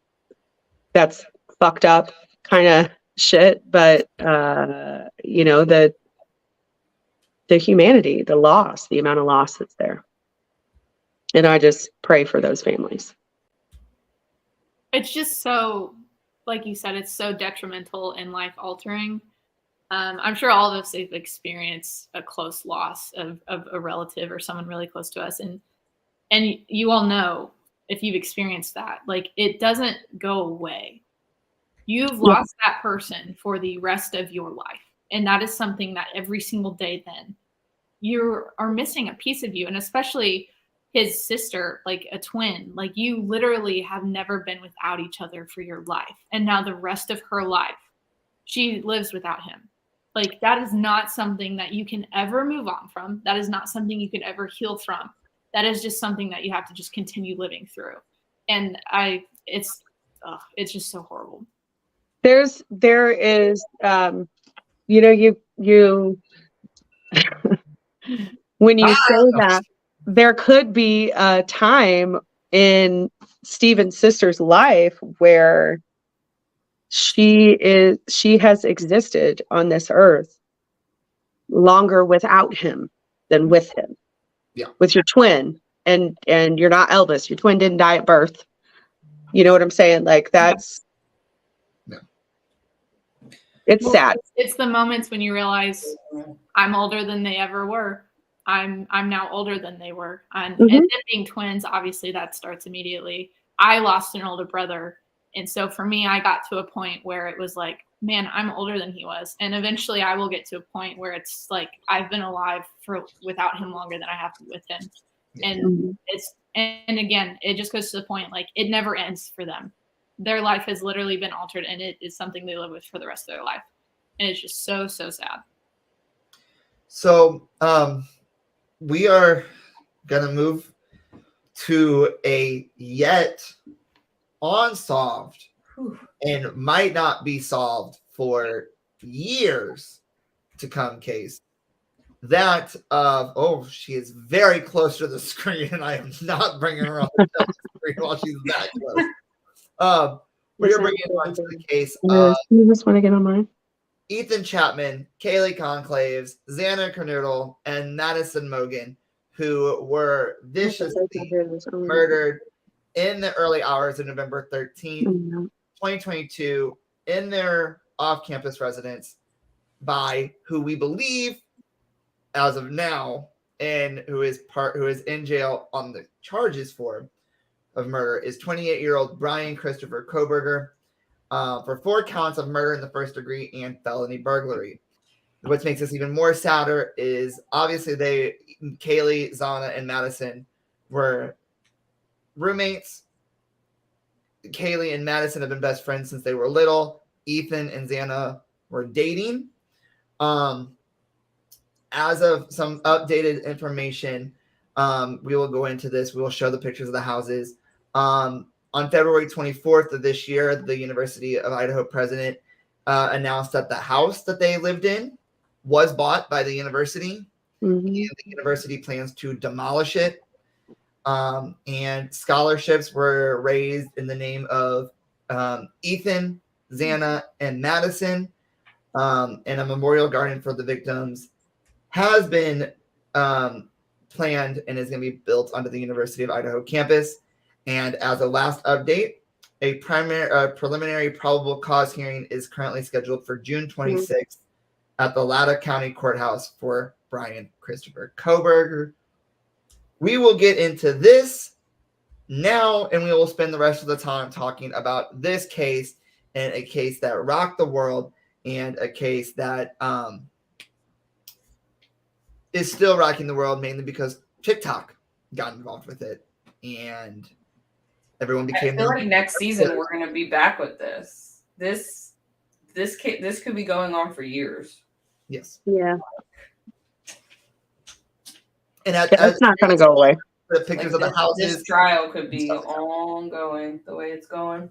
that's fucked up kind of shit, but the humanity, the loss, the amount of loss that's there. And I just pray for those families. It's just so, like you said, it's so detrimental and life altering. I'm sure all of us have experienced a close loss of a relative or someone really close to us. And you all know, if you've experienced that, like, it doesn't go away. You've lost that person for the rest of your life. And that is something that every single day then you are missing a piece of you. And especially his sister, like a twin, like you literally have never been without each other for your life. And now the rest of her life, she lives without him. Like, that is not something that you can ever move on from. That is not something you can ever heal from. That is just something that you have to just continue living through. And it's just so horrible. There is, you when you say that, there could be a time in Stephen's sister's life, where she has existed on this earth longer without him than with him. Yeah. With your twin, and you're not Elvis. Your twin didn't die at birth. You know what I'm saying? Like, that's it's sad. It's the moments when you realize I'm older than they ever were. I'm now older than they were. And them being twins, obviously that starts immediately. I lost an older brother. And so for me, I got to a point where it was like, man, I'm older than he was. And eventually I will get to a point where it's like, I've been alive without him longer than I have with him. And and again, it just goes to the point, like, it never ends for them. Their life has literally been altered, and it is something they live with for the rest of their life. And it's just so, so sad. So we are going to move to a yet unsolved and might not be solved for years to come case. That she is very close to the screen, and I am not bringing her on the screen while she's that close. We're bringing on to the case of You just want to get on mine? Ethan Chapman, Kaylee Conclaves, Xana Kernodle, and Madison Mogan, who were viciously murdered in the early hours of November 13th, 2022, in their off-campus residence by who we believe, as of now, and who is in jail on the charges of murder, is 28-year-old Brian Christopher Koberger for 4 counts of murder in the first degree and felony burglary. What makes this even more sadder is obviously Kaylee, Xana, and Madison were roommates. Kaylee and Madison have been best friends since they were little. Ethan and Xana were dating. As of some updated information, we will go into this. We will show the pictures of the houses. On February 24th of this year, the University of Idaho president announced that the house that they lived in was bought by the university. And the university plans to demolish it. And scholarships were raised in the name of Ethan, Xana, and Madison. And a memorial garden for the victims has been planned and is going to be built onto the University of Idaho campus. And as a last update, a preliminary probable cause hearing is currently scheduled for June 26th at the Latta County Courthouse for Brian Christopher Koberger. We will get into this now, and we will spend the rest of the time talking about this case, and a case that rocked the world, and a case that is still rocking the world, mainly because TikTok got involved with it, and everyone became. I feel like next season we're going to be back with this. This could be going on for years. Yes. Yeah. And it's not going to go away. The pictures of the houses. This trial could be ongoing the way it's going.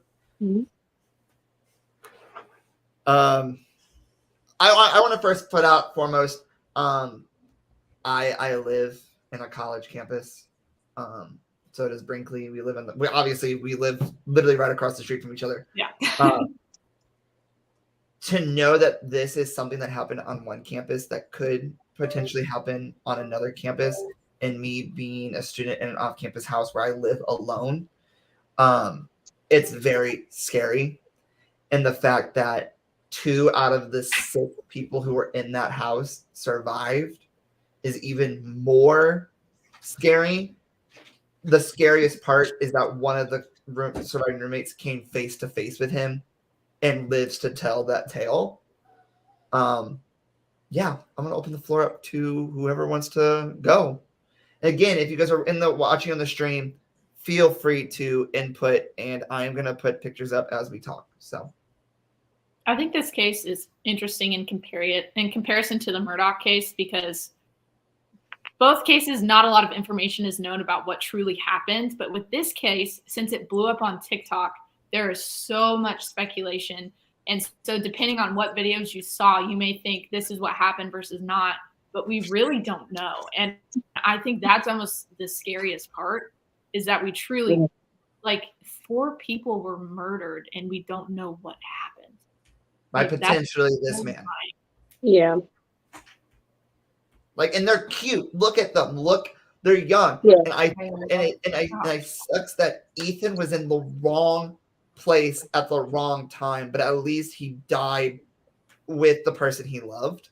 I want to first put out foremost. I live in a college campus. So does Brinkley. We live we live literally right across the street from each other. Yeah. To know that this is something that happened on one campus that could potentially happen on another campus, and me being a student in an off-campus house where I live alone, it's very scary. And the fact that 2 out of the 6 people who were in that house survived is even more scary. The scariest part is that one of the surviving roommates came face to face with him and lives to tell that tale. Yeah, I'm gonna open the floor up to whoever wants to go. Again, if you guys are watching on the stream, feel free to input, and I'm gonna put pictures up as we talk. So, I think this case is interesting in comparison to the Murdaugh case, because both cases, not a lot of information is known about what truly happened. But with this case, since it blew up on TikTok, there is so much speculation. And so depending on what videos you saw, you may think this is what happened versus not, but we really don't know. And I think that's almost the scariest part, is that we truly like 4 people were murdered and we don't know what happened. By Like, that's potentially this man. horrifying. Yeah. Like, and they're cute. Look at them. Look, they're young. Yeah. And I sucks that Ethan was in the wrong place at the wrong time, but at least he died with the person he loved.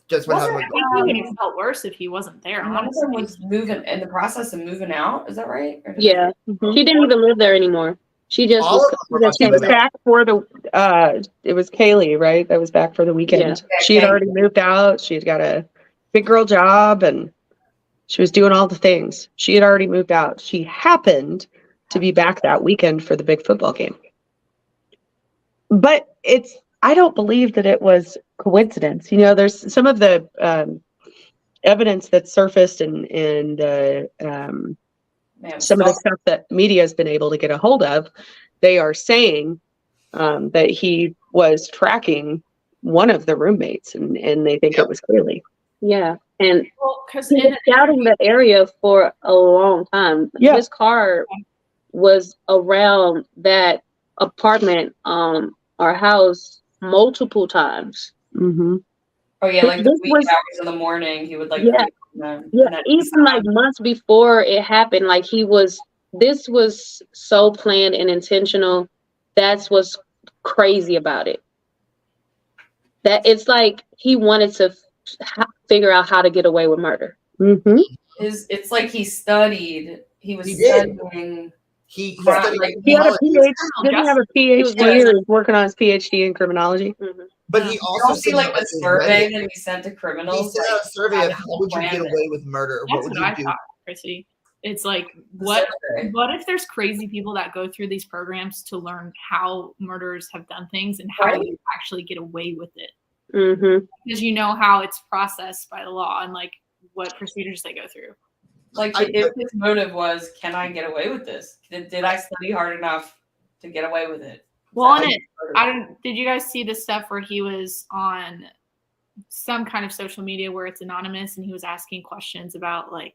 Just what Wasn't happened. I think it even felt worse if he wasn't there. One of them Honestly. was moving in the process of moving out. Is that right? Or did Yeah. Mhm. She didn't even live there anymore. She just All was, of them were just She came was back. back for the it was Kaylee, right? That was back for the weekend. Yeah. She had Okay. already moved out. She'd got a big girl job and she was doing all the things. She had already moved out. She happened to be back that weekend for the big football game. But I don't believe that it was coincidence. You know, there's some of the evidence that surfaced and Man, some of the stalk- stuff that media has been able to get a hold of. They are saying that he was tracking one of the roommates, and they think it was Kaylee. Yeah. And Well, because he was scouting the area for a long time. Yeah. His car was around that apartment, our house multiple times. Mm-hmm. Oh yeah, like the This wee was- hours in the morning, he would like. Yeah. creep on them. Yeah, And then even like months before it happened, like this was so planned and intentional. That's what's crazy about it. That it's like he wanted to figure out how to get away with murder. Mm-hmm. it's like he studied. He was He did. studying. He Yeah, studied like, He had a criminology, PhD. Didn't he have a PhD, was or he was working on his PhD in criminology? but he You also don't see sent like out the his survey Reddit. that he sent to He criminals. sent like, out a survey of how would you get planned away with murder? that's What would what I you do? thought, Chrissy. It's like the what survey. what if there's crazy people that go through these programs to learn how murderers have done things and how Right. you actually get away with it? Mm-hmm. Because you know how it's processed by the law and like what procedures they go through. Like if his motive was, can I get away with this? Did I study hard enough to get away with it? Well, Is and that it, I don't. Did you guys see the stuff where he was on some kind of social media where it's anonymous and he was asking questions about like,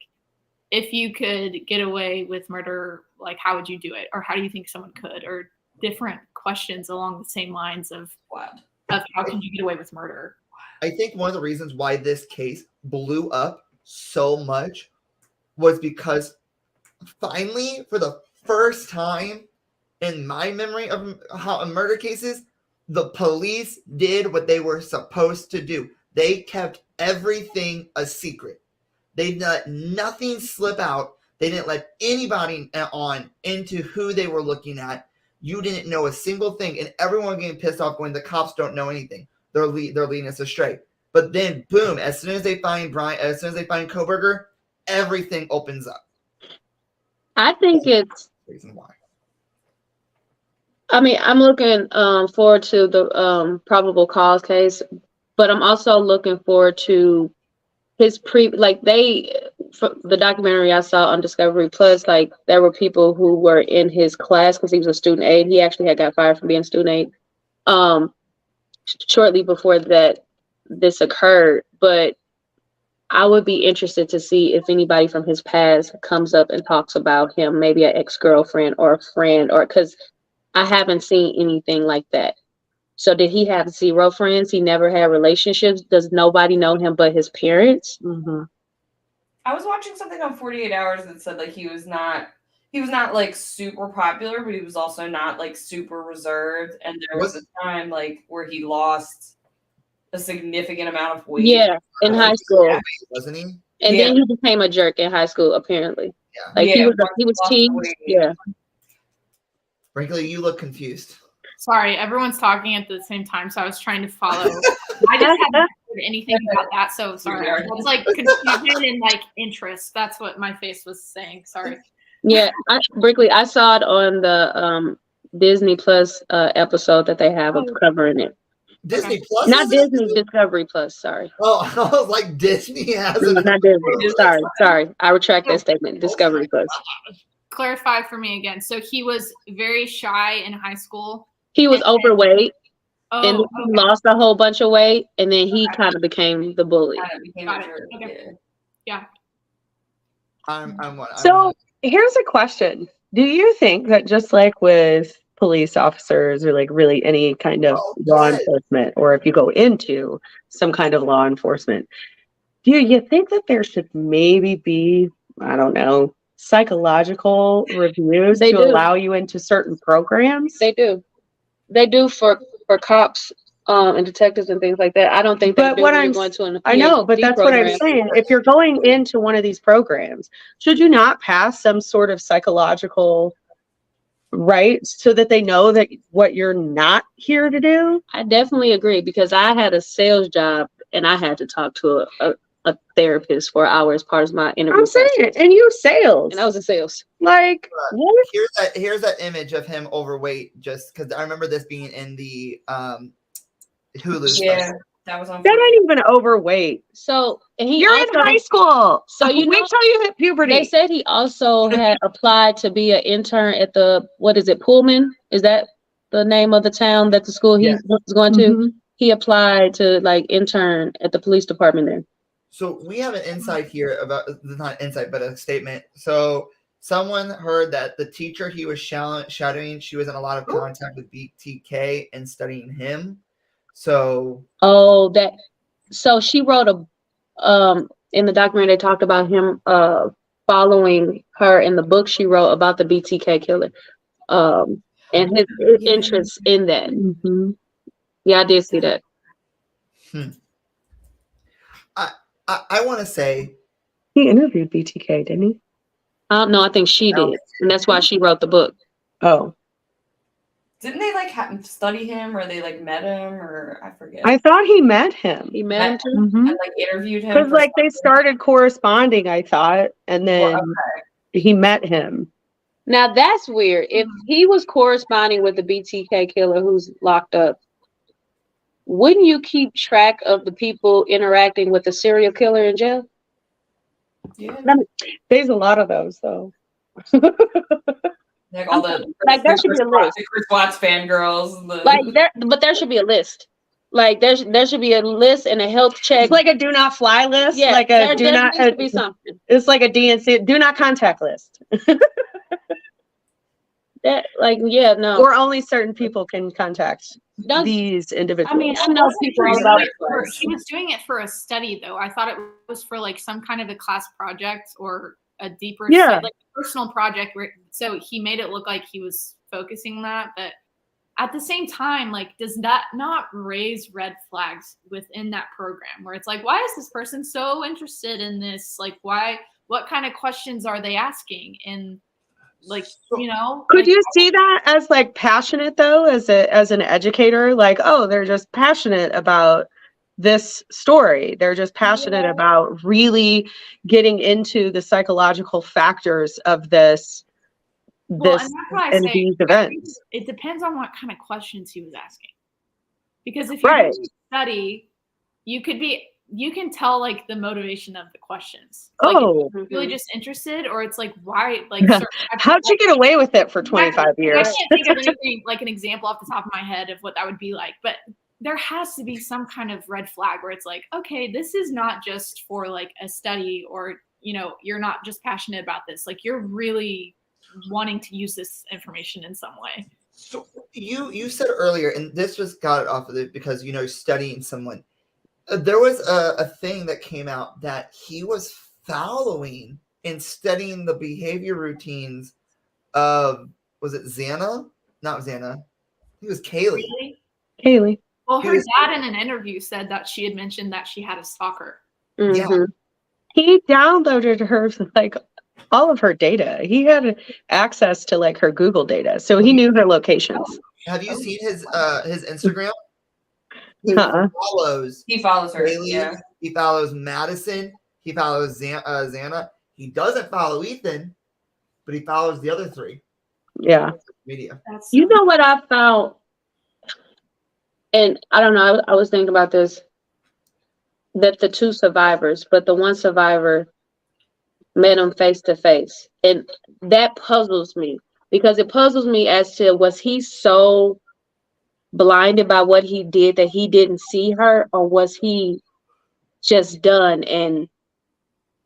if you could get away with murder, like how would you do it, or how do you think someone could, or different questions along the same lines of wild? how could you get away with murder? I think one of the reasons why this case blew up so much was because finally, for the first time in my memory of how murder cases, the police did what they were supposed to do. They kept everything a secret. They let nothing slip out. They didn't let anybody on into who they were looking at. You didn't know a single thing, and everyone getting pissed off going, the cops don't know anything. They're leading us astray. But then, boom! As soon as they find Koberger, everything opens up. I think it's. Reason why. I mean, I'm looking forward to the probable cause case, but I'm also looking forward to his the documentary I saw on Discovery Plus, like there were people who were in his class because he was a student aide. He actually had got fired from being student aide shortly before this occurred. But I would be interested to see if anybody from his past comes up and talks about him, maybe an ex-girlfriend or a friend, or because I haven't seen anything like that. So did he have 0 friends? He never had relationships? Does nobody know him but his parents? Mm-hmm. I was watching something on 48 Hours that said like he was not like super popular, but he was also not like super reserved. And there was a time like where he lost a significant amount of weight. Yeah, in high school. Wasn't he? And Yeah. then he became a jerk in high school, apparently. Yeah. Like Yeah, he was lost the teased. weight. Yeah. Brinkley, you look confused. Sorry, everyone's talking at the same time, so I was trying to follow. I just haven't heard anything about that, so sorry. It's like confusion and like interest. That's what my face was saying. Sorry. Yeah. Brinkley, I saw it on the Disney Plus episode that they have of covering it. Disney Plus? Not is it? Disney, Discovery Plus, sorry. Oh, I was like, Disney has No, it. not Disney. Sorry. I retract that statement. Discovery Plus. Clarify for me again. So he was very shy in high school. He was overweight and Oh, he lost a whole bunch of weight, and then he kind of became the bully. Kind of became Got a it. jerk. Okay. Yeah. I'm So here's a question. Do you think that just like with police officers or like really any kind of law enforcement, or if you go into some kind of law enforcement, do you think that there should maybe be, I don't know, psychological reviews They to do. allow you into certain programs? They do for cops and detectives and things like that. I don't think they But do what when I'm you're going to an I know, but PhD that's what I'm program. saying. If you're going into one of these programs, should you not pass some sort of psychological right so that they know that what you're not here to do? I definitely agree because I had a sales job and I had to talk to a therapist for hours part of my interview I'm saying process. it. And you sales. And I was in sales. Like, what? Here's that image of him overweight, just because I remember this being in the Hulu Yeah, special. that was on. That ain't even overweight. So and he You're also, in high school. So you wait know- till you hit puberty. They said he also had applied to be an intern at the Pullman? Is that the name of the town that the school he was going to? Mhm. He applied to like intern at the police department there. So we have an insight here about not insight, but a statement. So someone heard that the teacher he was shadowing, she was in a lot of contact with BTK and studying him. So So she wrote in the documentary they talked about him following her in the book she wrote about the BTK killer and his interest in that. Mhm. Yeah, I did see that. I want to say He interviewed BTK, didn't he? No, I think she did, and that's why she wrote the book. Oh, Didn't they like study him, or they like met him, or I forget? I thought he met him. He met him too. Mhm. And like interviewed him Because for like they something? started corresponding, I thought, and then Well, okay. he met him. Now that's weird. If he was corresponding with the BTK killer who's locked up, wouldn't you keep track of the people interacting with the serial killer in jail? Yeah. There's a lot of those, though. Like all the Like, there should be a list. the Chris Watts fangirls. And the, But there should be a list. Like there should be a list and a health check. It's like a do not fly list. Yeah, like a do not. needs to be something. It's like a DNC do not contact list, No. or only certain people can contact Don't- these individuals. I mean, I know people all Reason about why- He was doing it for a study, though. I thought it was for like some kind of a class project or a deeper, Yeah. like a personal project. So he made it look like he was focusing that, but at the same time, like, does that not raise red flags within that program? Where it's like, why is this person so interested in this? Like, why? What kind of questions are they asking? And like, you know, Could like, you see that as like passionate though, as an educator? Like, oh, they're just passionate about this story. They're just passionate about really getting into the psychological factors of this Well, and that's why I and say these events. it depends on what kind of questions he was asking. Because if you Right. study, you can tell like the motivation of the questions. Like, Oh, if you're really just interested, or it's like why like Yeah. certain types how'd of you get away with it for 25 I years? can't think of anything like an example off the top of my head of what that would be like, but there has to be some kind of red flag where it's like, okay, this is not just for like a study, or you know, you're not just passionate about this. Like, you're really wanting to use this information in some way. So you said earlier, and this just got it off of it because studying someone. There was a thing that came out that he was following and studying the behavior routines of, was it Xana? Not Xana. I think it was Kaylee. Kaylee. Well, her He was- dad in an interview said that she had mentioned that she had a stalker. Yeah. He downloaded her like all of her data. He had access to like her Google data, so he knew her locations. Have you seen his Instagram? He Uh-uh. follows He follows her. Kaylee. Yeah. He follows Madison. He follows Xana. He doesn't follow Ethan, but he follows the other three. Yeah. Media. That's You know what I found? And I don't know, I was thinking about this, that the two survivors, but the one survivor met him face to face. And that puzzles me, because it puzzles me as to, was he so blinded by what he did that he didn't see her, or was he just done and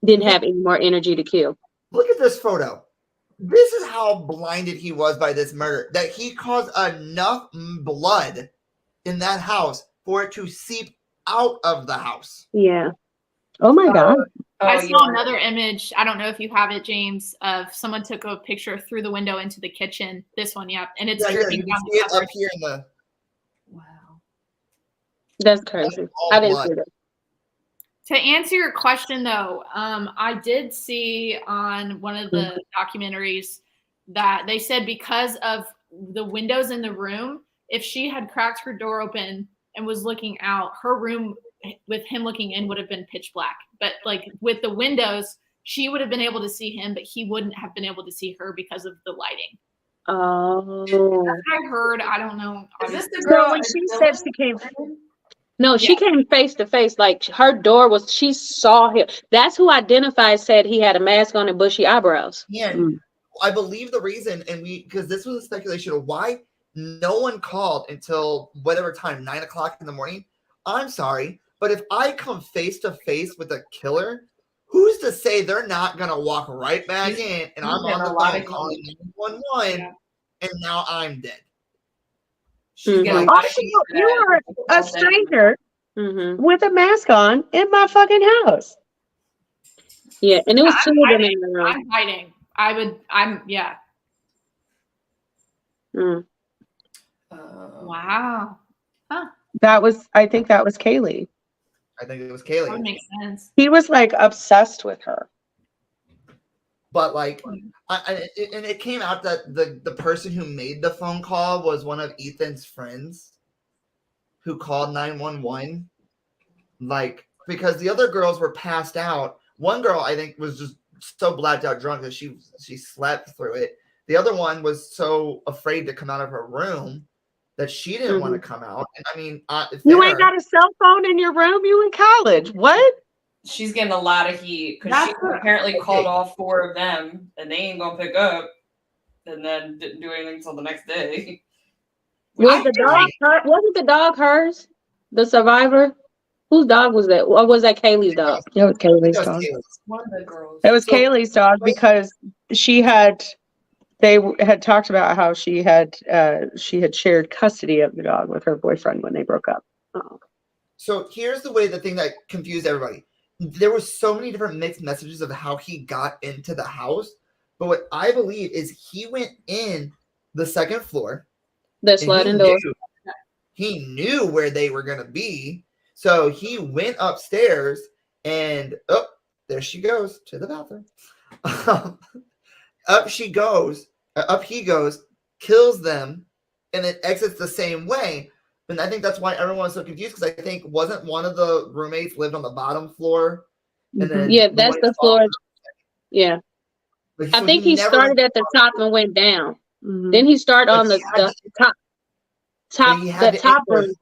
didn't have any more energy to kill? Look at this photo. This is how blinded he was by this murder that he caused enough blood in that house for it to seep out of the house. Yeah. Oh my God. I saw another image. I don't know if you have it, James, of someone took a picture through the window into the kitchen. This one, yep. And it's dripping you down can the see it cupboard. up here in the. Wow. That's crazy. I didn't see that. To answer your question, though, I did see on one of the documentaries that they said because of the windows in the room, if she had cracked her door open and was looking out, her room with him looking in would have been pitch black. But like with the windows, she would have been able to see him, but he wouldn't have been able to see her because of the lighting. Oh. That's what I heard. I don't know. Is this the So girl? when she said she came, No, she came face to face. Like her door was, she saw him. That's who identified, said he had a mask on and bushy eyebrows. Yeah, I believe the reason, and because this was a speculation of why no one called until whatever time, 9 o'clock in the morning. I'm sorry, but if I come face to face with a killer, who's to say they're not gonna walk right back in and I'm on the phone calling 911 and now I'm dead? She's getting also, you are a stranger with a mask on in my fucking house. Yeah, and it was two of them in the room. I'm hiding. Yeah. Wow. Huh. I think that was Kaylee. I think it was That would Kaylee. make sense. He was like obsessed with her. But like, and it came out that the person who made the phone call was one of Ethan's friends who called 911. Like, because the other girls were passed out. One girl, I think, was just so blacked out drunk that she slept through it. The other one was so afraid to come out of her room that she didn't want to come out. And I mean, you ain't got a cell phone in your room? You in college? What? She's getting a lot of heat because she apparently called all 4 of them and they ain't gonna pick up, and then didn't do anything until the next day. Was the dog wasn't the dog hers? The survivor? Whose dog was that? Or was that Kaylee's dog? It was Kaylee's dog. One of the girls. It was Kaylee's dog because they had talked about how she had shared custody of the dog with her boyfriend when they broke up. Oh. So here's the thing that confused everybody. There was so many different mixed messages of how he got into the house. But what I believe is he went in the second floor. The sliding door. He knew where they were going to be. So he went upstairs and there she goes to the bathroom. Up he goes, kills them, and then exits the same way. And I think that's why everyone was so confused, because I think wasn't one of the roommates lived on the bottom floor? And then that's the floor. Yeah. I think he started at the top and went down. Then he started on the top room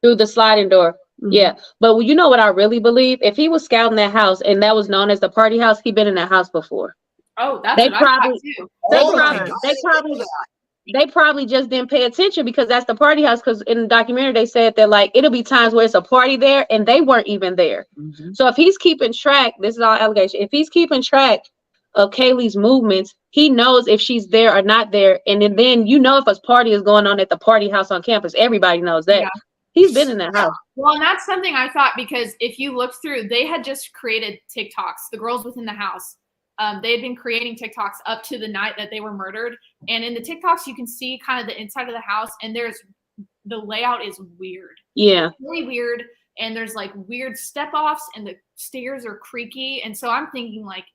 through the sliding door. Yeah. But you know what I really believe? If he was scouting that house and that was known as the party house, he'd been in that house before. Oh, that's what I thought too. They probably just didn't pay attention because that's the party house. Because in the documentary, they said that like it'll be times where it's a party there and they weren't even there. So if he's keeping track, this is all allegation. If he's keeping track of Kaylee's movements, he knows if she's there or not there. And then you know if a party is going on at the party house on campus, everybody knows that. Yeah. He's been in that house. Well, and that's something I thought, because if you look through, they had just created TikToks, the girls within the house. They had been creating TikToks up to the night that they were murdered. And in the TikToks, you can see kind of the inside of the house, and the layout is weird. Yeah. It's really weird. And there's like weird step offs and the stairs are creaky. And so I'm thinking like,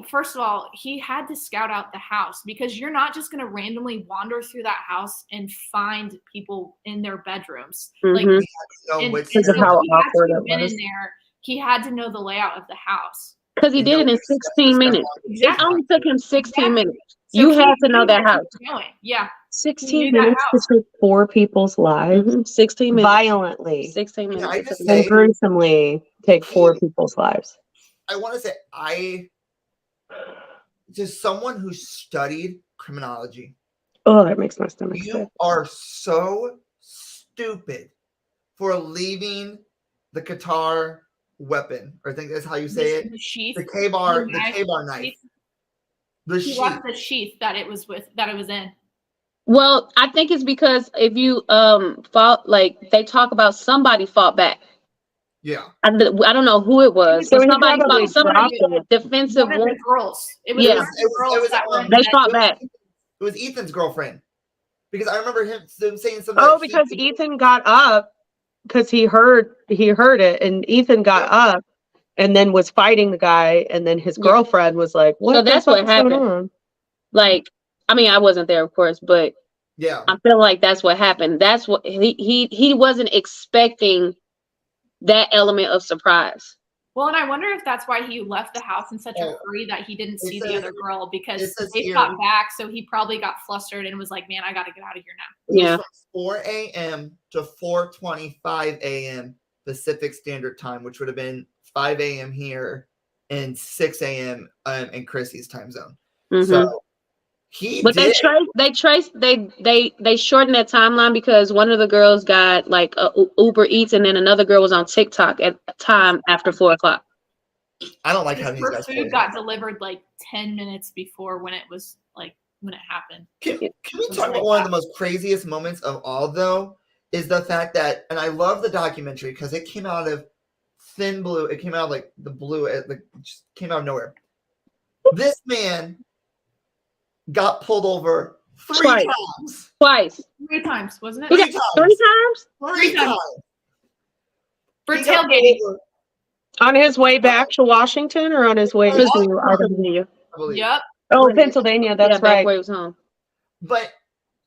first of all, he had to scout out the house, because you're not just going to randomly wander through that house and find people in their bedrooms. Like, because of how awkward it was. In there, he had to know the layout of the house. Because he did it in 16 minutes. It only took him 16 minutes. So you had to know that house. Yeah. 16 minutes to take 4 people's lives. 16 minutes. Violently. 16 minutes. And gruesomely take 4 people's lives. I want to say, just someone who studied criminology. Oh, that makes my stomach sick. You are so stupid for leaving the Qatar weapon, or I think that's how you say it. The sheath. The K-bar knife. The He sheet. left the sheath that it was in. Well, I think it's because if you fought, like they talk about somebody fought back. Yeah. I don't know who it was. So So he somebody probably fought, somebody dropped it. defensive. One of the girls. It was Yeah. one of the girls that were in They the fought back. It was Ethan's girlfriend. Because I remember him saying something. Oh, because Ethan got up because he heard it, and Ethan got up and then was fighting the guy, and then his girlfriend was like, "What?" So the that's fuck what is going happened. on? Like, I mean, I wasn't there, of course, but yeah, I feel like that's what happened. That's what he wasn't expecting that element of surprise. Well, and I wonder if that's why he left the house in such a hurry that he didn't see the other girl, because they fought back, so he probably got flustered and was like, man, I got to get out of here now. It was from 4 a.m. to 4:25 a.m. Pacific Standard Time, which would have been 5 a.m. here and 6 a.m. In Chrissy's time zone. Mm-hmm. So they shortened that timeline because one of the girls got like Uber Eats, and then another girl was on TikTok at a time after 4 o'clock. I don't like having these guys. Food got delivered like 10 minutes before when it happened. Can we talk about one of the most craziest moments of all, though, is the fact that, and I love the documentary because it came out of thin blue. It came out of like the blue. It just came out of nowhere. This man got pulled over three times. Three times, wasn't it? Three times? Three times. For tailgating. On his way back to Washington or on his way to Pennsylvania? Yep. Oh, Pennsylvania. That's right. Back where he was home. But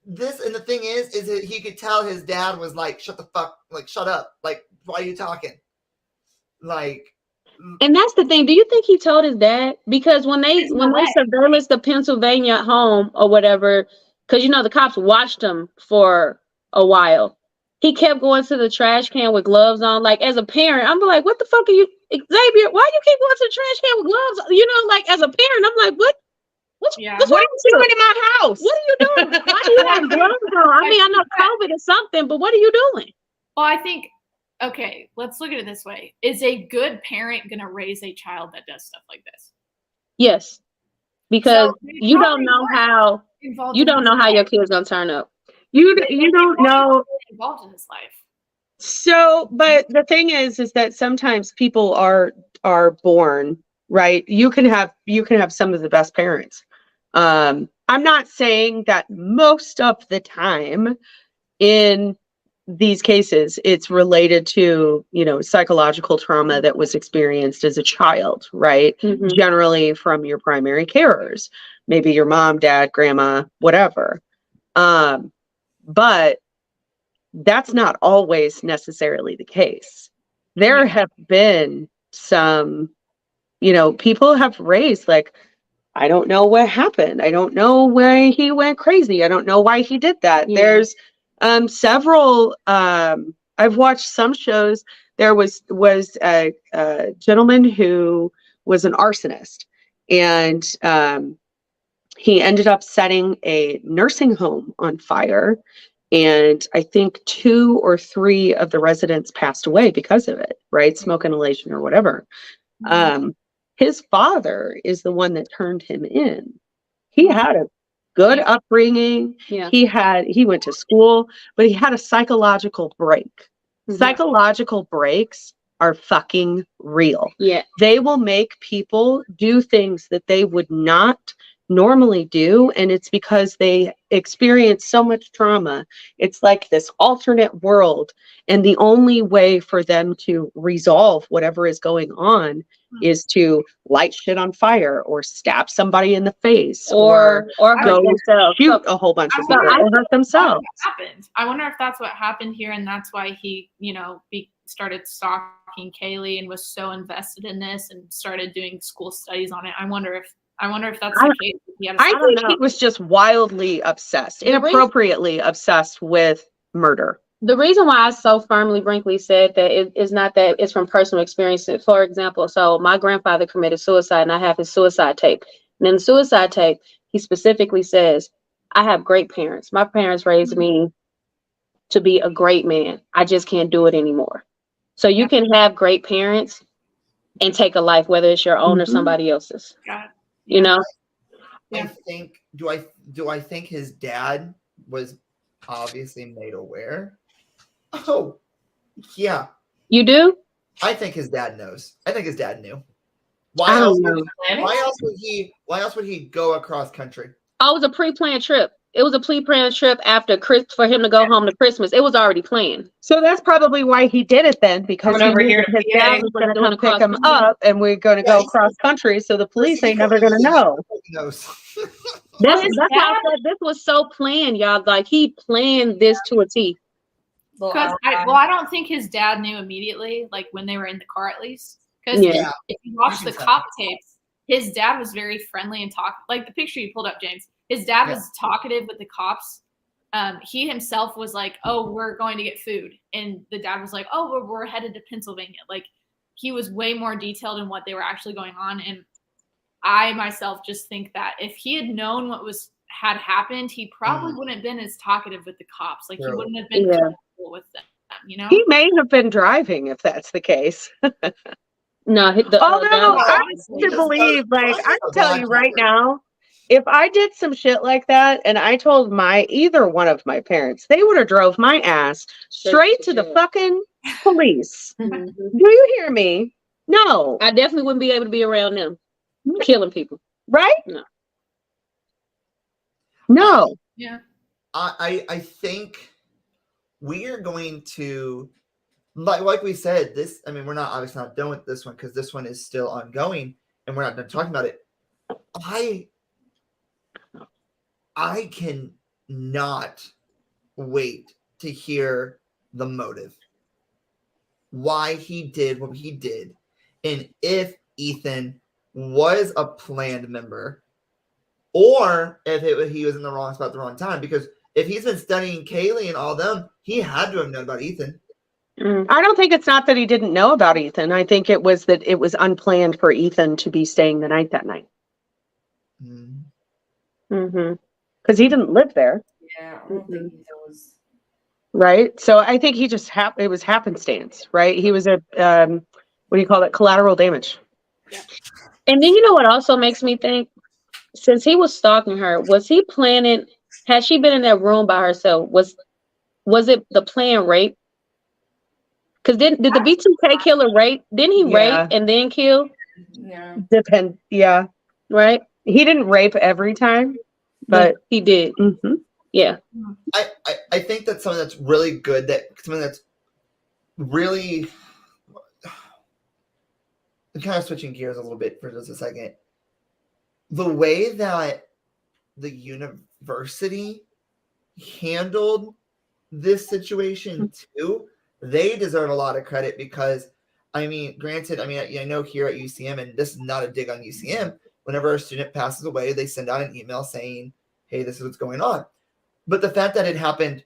and the thing is that he could tell his dad was like, shut the fuck, like, shut up. Like, why are you talking? Like. And that's the thing. Do you think he told his dad? Because when they surveillance the Pennsylvania home or whatever, because the cops watched him for a while. He kept going to the trash can with gloves on. Like, as a parent, I'm like, what the fuck are you, Xavier? Why you keep going to the trash can with gloves on? Like, as a parent, I'm like, what? What are you doing in my house? What are you doing? Why do you have gloves on? I mean, I know COVID is something, but what are you doing? Well, I think, okay, let's look at it this way. Is a good parent going to raise a child that does stuff like this? Yes. Because you don't know how your kid's going to turn up. You don't know. Involved in his life. So, but the thing is that sometimes people are born, right? You can have some of the best parents. I'm not saying that most of the time in these cases it's related to, psychological trauma that was experienced as a child, right? Mm-hmm. Generally from your primary carers, maybe your mom, dad, grandma, whatever. But that's not always necessarily the case. There have been some, people have raised like, I don't know what happened. I don't know why he went crazy. I don't know why he did that. Yeah. There's several, I've watched some shows. There was a gentleman who was an arsonist, and he ended up setting a nursing home on fire. And I think 2 or 3 of the residents passed away because of it, right? Smoke inhalation or whatever. Mm-hmm. His father is the one that turned him in. He had a good upbringing. Yeah. He went to school, but he had a psychological break. Mm-hmm. Psychological breaks are fucking real. Yeah. They will make people do things that they would not normally do, and it's because they experience so much trauma. It's like this alternate world, and the only way for them to resolve whatever is going on is to light shit on fire or stab somebody in the face or go shoot a whole bunch of people or hurt themselves. I wonder if that's what happened here, and that's why he started stalking Kaylee and was so invested in this and started doing school studies on it. I wonder if that's the case. I think he was just wildly obsessed, inappropriately obsessed with murder. The reason why I so firmly, Brinkley said that it is not that it's from personal experience. For example, so my grandfather committed suicide, and I have his suicide tape. And in the suicide tape, he specifically says, I have great parents. My parents raised me to be a great man. I just can't do it anymore. So you can have great parents and take a life, whether it's your own or somebody else's. Yeah. do I think his dad was obviously made aware? Oh, yeah. You do? I think his dad knows. I think his dad knew. I Why else? don't know. Why else would he go across country? Oh, it was a pre-planned trip. It was a pre-planned trip after for him to go home to Christmas. It was already planned. So that's probably why he did it then, because Coming he over knew here that to his PA. dad was going to Doing come the pick him cross-country. up, and we're going to Yeah, go he- cross country, so the police He ain't never going to know. knows. That's his how I dad- said this was so planned, y'all. Like he planned this to a T. Because I don't think his dad knew immediately, like when they were in the car at least. Because Yeah. if you watch the Exactly. cop tapes, his dad was very friendly and talk like the picture you pulled up, James. His dad was talkative with the cops. He himself was like, "Oh, we're going to get food," and the dad was like, "Oh, we're headed to Pennsylvania." Like he was way more detailed in what they were actually going on, and I myself just think that if he had known what had happened, he probably wouldn't have been as talkative with the cops. Like he True. wouldn't have been Yeah. comfortable with them, you know? He may have been driving if that's the case. No, Although I honestly, to just believe, goes- like, I can goes tell on you right driver. now, if I did some shit like that and I told either one of my parents, they would have drove my ass straight to the fucking police. Mhm. Do you hear me? No, I definitely wouldn't be able to be around them killing people. right? No. No. yeah. I think we are going to like we said, this, I mean, we're not obviously not done with this one because this one is still ongoing and we're not done talking about it. I can not wait to hear the motive, why he did what he did, and if Ethan was a planned member or if he was in the wrong spot at the wrong time. Because if he's been studying Kaylee and all them, he had to have known about Ethan. I don't think it's not that he didn't know about Ethan. I think it was that it was unplanned for Ethan to be staying the night that night. Mm. Because he didn't live there, Yeah, I don't think that was. right? So I think he just it was happenstance, right? He was a what do you call it? Collateral damage. And then you know what also makes me think, since he was stalking her, was he planning? Had she been in that room by herself? Was it the planned rape? Because did the B2K killer rape? Didn't he Yeah. rape and then kill? Yeah. Yeah. Right? He didn't rape every time, but He did. mhm. Yeah. I think that's something that's really good. Something that's really. I'm kind of switching gears a little bit for just a second. The way that the university handled this situation too, they deserve a lot of credit because, I mean, granted, I mean, I know here at UCM, and this is not a dig on UCM, whenever a student passes away, they send out an email saying, hey, this is what's going on. But the fact that it happened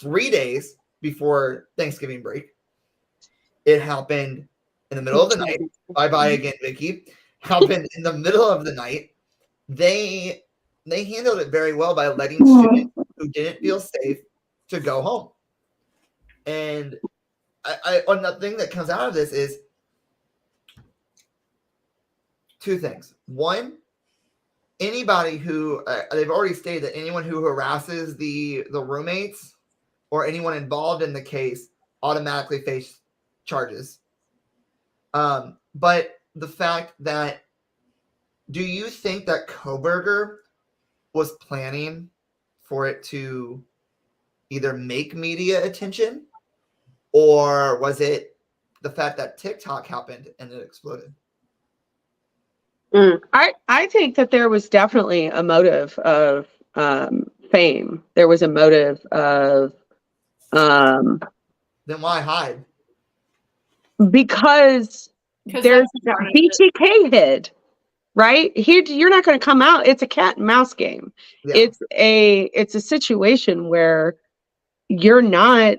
3 days before Thanksgiving break, it happened in the middle of the night. Bye-bye again, Vicky. Happened in the middle of the night. They handled it very well by letting students who didn't feel safe to go home. And the thing that comes out of this is two things. One, anybody who they've already stated that anyone who harasses the roommates or anyone involved in the case automatically face charges. But the fact that, do you think that Koberger was planning for it to either make media attention, or was it the fact that TikTok happened and it exploded? I think that there was definitely a motive of fame. There was a motive of Then why hide? because 'Cause there's that's part of it. BTK hid, right? You're not going to come out. It's a cat and mouse game. Yeah. It's a situation where you're not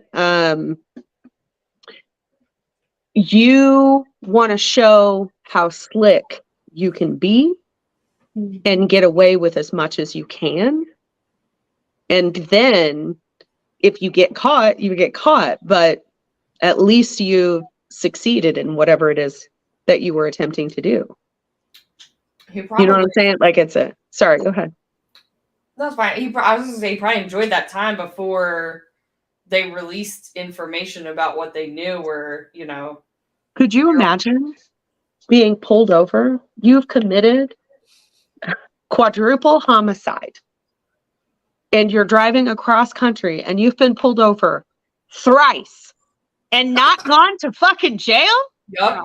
you want to show how slick you can be and get away with as much as you can. And then if you get caught, you get caught, but at least you succeeded in whatever it is that you were attempting to do. He You know what I'm saying? Like Sorry, go ahead. That's fine. I was gonna say he probably enjoyed that time before they released information about what they knew. Where Could you imagine being pulled over? You've committed quadruple homicide, and you're driving across country, and you've been pulled over thrice, and not gone to fucking jail? Yup.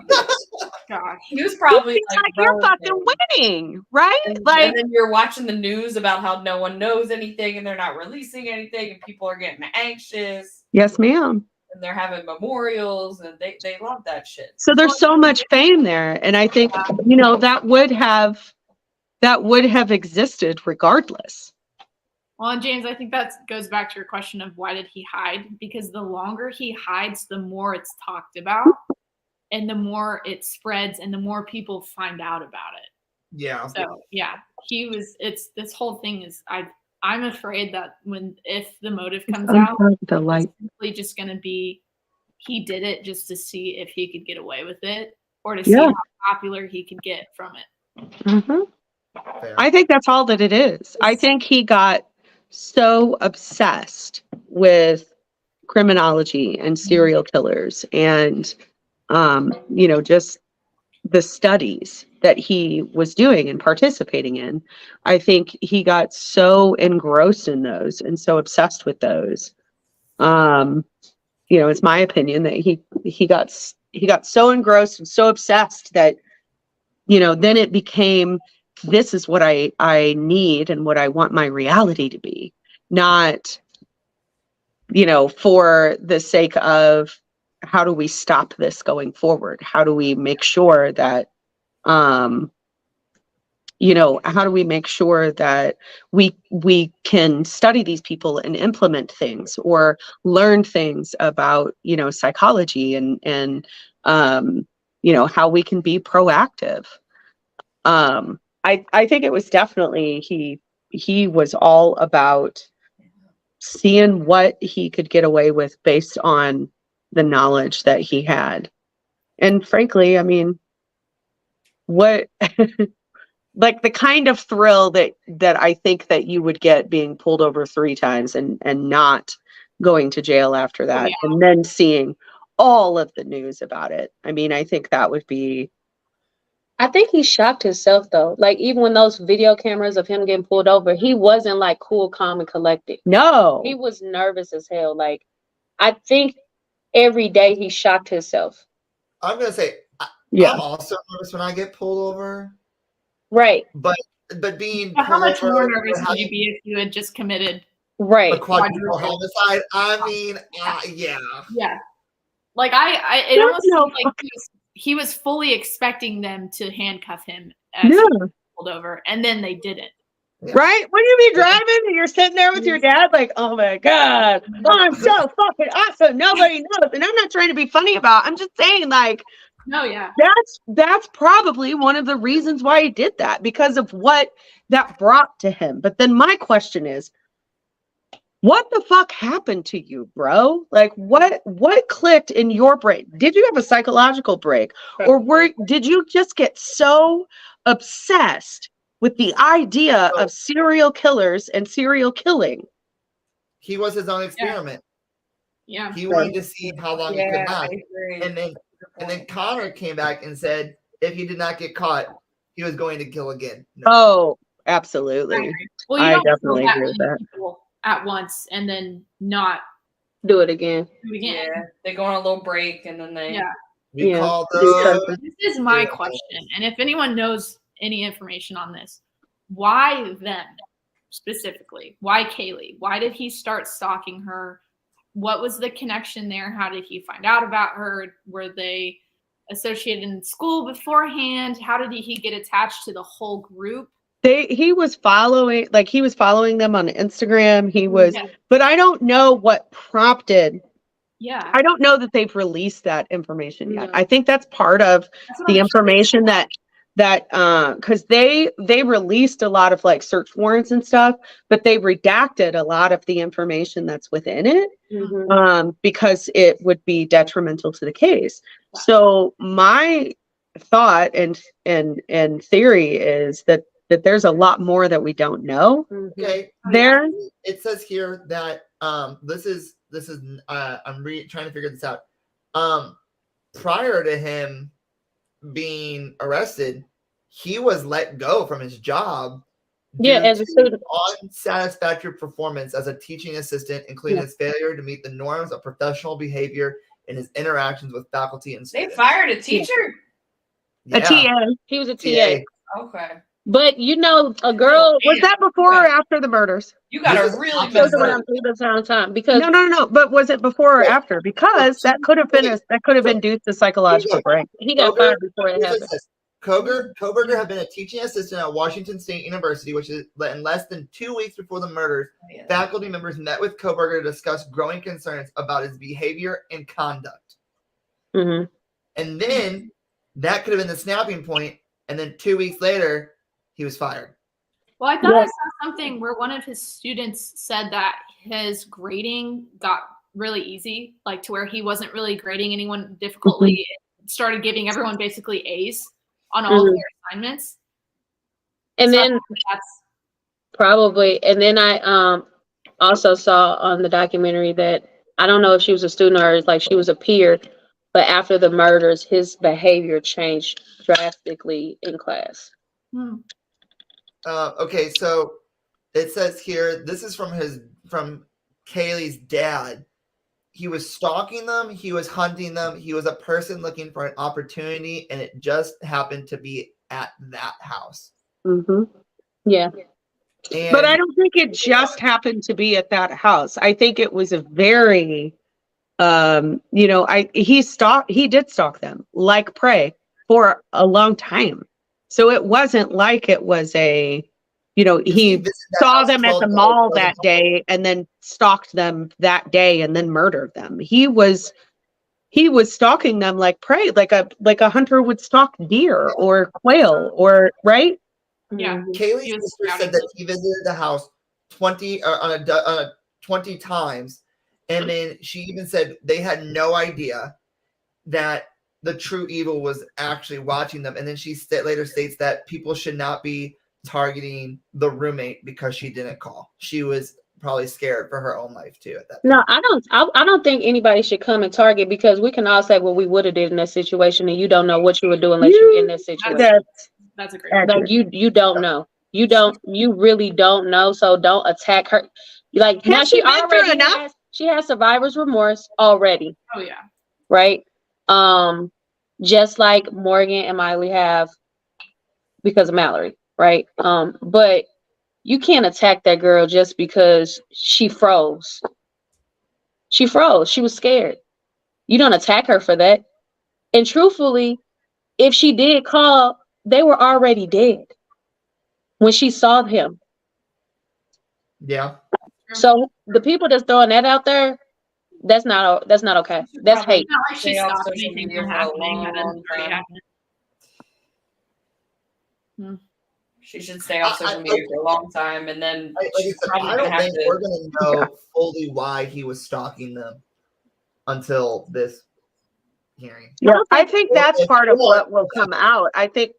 Gosh. He was probably It's like you're fucking winning, right? And Like, then you're watching the news about how no one knows anything and they're not releasing anything and people are getting anxious yes, ma'am. and they're having memorials and they love that shit. So there's so much fame there, and I think that would have existed regardless. Well, and James, I think that goes back to your question of why did he hide? Because the longer he hides, the more it's talked about, and the more it spreads, and the more people find out about it. Yeah. So yeah, this whole thing is I'm afraid that if the motive comes out, The light. it's simply just going to be he did it just to see if he could get away with it or to see how popular he could get from it. Mm-hmm. Fair. I think that's all that it is. I think he got so obsessed with criminology and serial killers and just the studies that he was doing and participating in. I think he got so engrossed in those and so obsessed with those. It's my opinion that he got so engrossed and so obsessed that then it became, this is what I need and what I want my reality to be, not for the sake of how do we stop this going forward? How do we make sure that, how do we make sure that we can study these people and implement things or learn things about, psychology and how we can be proactive. I think it was definitely, he was all about seeing what he could get away with based on the knowledge that he had. And frankly, I mean, what like the kind of thrill that I think that you would get being pulled over 3 times and not going to jail after that, and then seeing all of the news about it. I mean, I think that would be. I think he shocked himself though. Like even when those video cameras of him getting pulled over, he wasn't like cool, calm, and collected. No, He was nervous as hell. Like I think every day he shocked himself. I'm gonna say, yeah, I'm also nervous when I get pulled over. Right. But being But how much pulled more over nervous for would you be if you had just committed? Right. a quadruple homicide? I mean, yeah. Yeah. Like it almost seemed like he was fully expecting them to handcuff him as he was pulled over, and then they didn't. Yeah. right? When you be driving and you're sitting there with your dad, like, oh my God, I'm so fucking awesome. Nobody knows. And I'm not trying to be funny about it. I'm just saying, like, No, yeah. that's probably one of the reasons why he did that, because of what that brought to him. But then my question is, what the fuck happened to you, bro? Like, what clicked in your brain? Did you have a psychological break, or did you just get so obsessed with the idea of serial killers and serial killing? He was his own experiment. Yeah. He wanted to see how long he could last. agree. And then Connor came back and said if he did not get caught, he was going to kill again. No. Oh, absolutely. Well, I don't definitely kill that agree with many that. people at once and then not Do it again. do it again. Yeah, they go on a little break and then they. Yeah. We Yeah. called This is my Yeah. question. And if anyone knows any information on this, why them specifically? Why Kaylee? Why did he start stalking her? What was the connection there? How did he find out about her? Were they associated in school beforehand? How did he get attached to the whole group? He was following them on Instagram. He was, Yeah. but I don't know what prompted. Yeah. I don't know that they've released that information yet. No. I think that's part of That's what the I'm trying to information figure that because they released a lot of like search warrants and stuff, but they redacted a lot of the information that's within it Mhm. because it would be detrimental to the case. So my thought and theory is that that there's a lot more that we don't know Okay. there. It says here that this is I'm trying to figure this out. Prior to him being arrested, he was let go from his job. Yeah, due as a to student. unsatisfactory performance as a teaching assistant, including his failure to meet the norms of professional behavior in his interactions with faculty and They students. fired a teacher. A TA. He was a TA. Okay. But you know, a girl Was that before or after the murders? You got This a is really after good the what one. I'm saying the time because No. But was it before or Yeah. after? Because that could have been that could have So- induced a psychological break. he got Koger- fired before it Here's what happened. it says. Koberger had been a teaching assistant at Washington State University, which is in less than 2 weeks before the murders. Yeah. Faculty members met with Koberger to discuss growing concerns about his behavior and conduct. Hmm. And then that could have been the snapping point. And then 2 weeks later, he was fired. Well, I thought I Yes. saw something where one of his students said that his grading got really easy, like to where he wasn't really grading anyone difficultly. Started giving everyone basically A's on all of their assignments. And So I then think that's probably, and then I also saw on the documentary that I don't know if she was a student or like she was a peer, but after the murders, his behavior changed drastically in class. Okay, so it says here, this is from Kaylee's dad. He was stalking them, he was hunting them, he was a person looking for an opportunity, and it just happened to be at that house. Mm-hmm. Yeah. And But I don't think it just happened to be at that house. I think it was a very, he did stalk them like prey for a long time. So it wasn't like it was he visited that saw house them at 12 the times, mall 12 that times. day and then stalked them that day and then murdered them. He was stalking them like prey, like a hunter would stalk deer or quail or right. yeah. Kaylee's He was sister said that he visited the house 20 times, and then she even said they had no idea that the true evil was actually watching them. And then she later states that people should not be targeting the roommate because she didn't call. She was probably scared for her own life too at that point. No, I don't think anybody should come and target because we can all say what we would have did in that situation, and you don't know what you would do unless you're in that situation. That's a great Like you don't know. You really don't know. So don't attack her. Like now Has she been through enough? she has survivor's remorse already, Oh yeah. right? Just like Morgan and Miley have because of Mallory, right? But you can't attack that girl just because she froze. She froze. She was scared. You don't attack her for that. And truthfully, if she did call, they were already dead when she saw him. Yeah. So the people that's throwing that out there, that's not okay. That's Probably hate. Not like she Stay off stopped social anything media from for a happening. That long doesn't already time. happen. She should stay off social media for a long time, and then Like I she's said, probably I gonna don't have think to. we're going to know fully why he was stalking them until this hearing. Yeah, I think that's part of what will come out. I think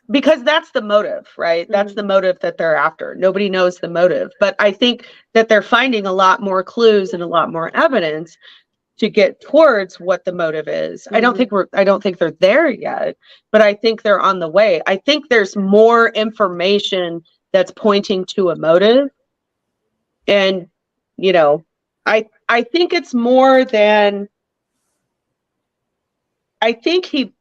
because that's the motive, right? That's the motive that they're after. Nobody knows the motive, but I think that they're finding a lot more clues and a lot more evidence to get towards what the motive is. I don't think they're there yet, but I think they're on the way. I think there's more information that's pointing to a motive. And, I think it's more than, I think he,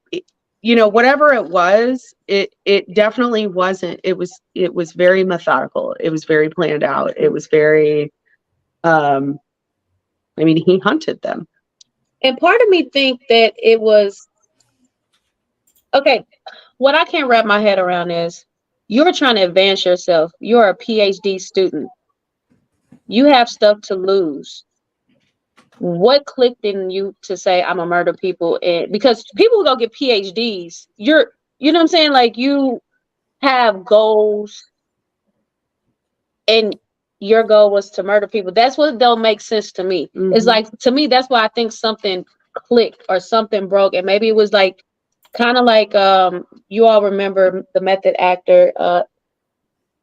whatever it was, it definitely wasn't, it was very methodical. It was very planned out. It was very, he hunted them. And part of me think that it was okay. What I can't wrap my head around is you're trying to advance yourself. You're a PhD student. You have stuff to lose. What clicked in you to say I'm gonna murder people? And because people who go get PhDs, you know what I'm saying? Like you have goals, and your goal was to murder people. That's what don't make sense to me. It's like, to me, that's why I think something clicked or something broke. And maybe it was like kind of like you all remember the method actor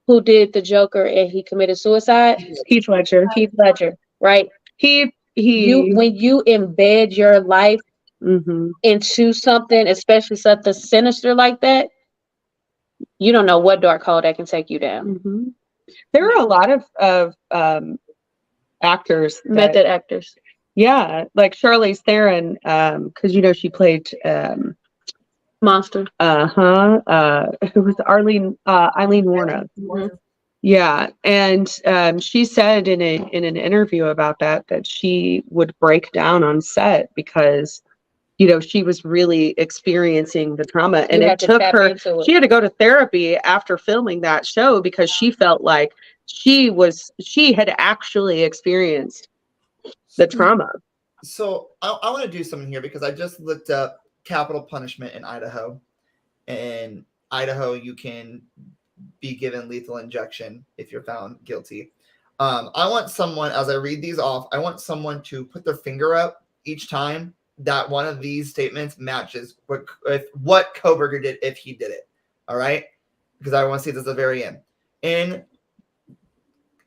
who did the Joker and he committed suicide? Heath Ledger. Heath Ledger, right? He When you embed your life mhm. into something, especially something sinister like that, you don't know what dark hole that can take you down. Mm-hmm. There are a lot of actors, Method actors. Yeah, like Charlize Theron, because she played Monster. who was Eileen Warnock. Mhm. Yeah, and she said in an interview about that she would break down on set because she was really experiencing the trauma, and it took her. She had to go to therapy after filming that show because she felt like she had actually experienced the trauma. So I want to do something here because I just looked up capital punishment in Idaho. In Idaho, you can be given lethal injection if you're found guilty. I want someone, as I read these off, I want someone to put their finger up each time that one of these statements matches what Kohberger did if he did it. All right? Because I want to see this at the very end. In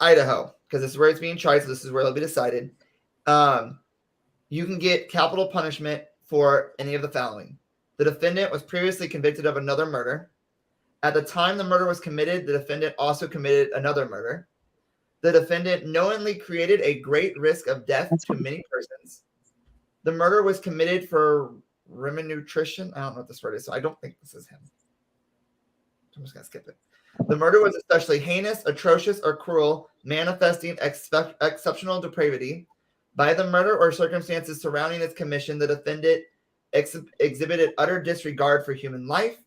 Idaho, because this is where it's being tried, so this is where it'll be decided. You can get capital punishment for any of the following. The defendant was previously convicted of another murder. At the time the murder was committed, the defendant also committed another murder. The defendant knowingly created a great risk of death to many persons. The murder was committed for nutrition. I don't know what this word is, so I don't think this is him. I'm just going to skip it. The murder was especially heinous, atrocious, or cruel, manifesting exceptional depravity. By the murder or circumstances surrounding its commission, the defendant exhibited utter disregard for human life.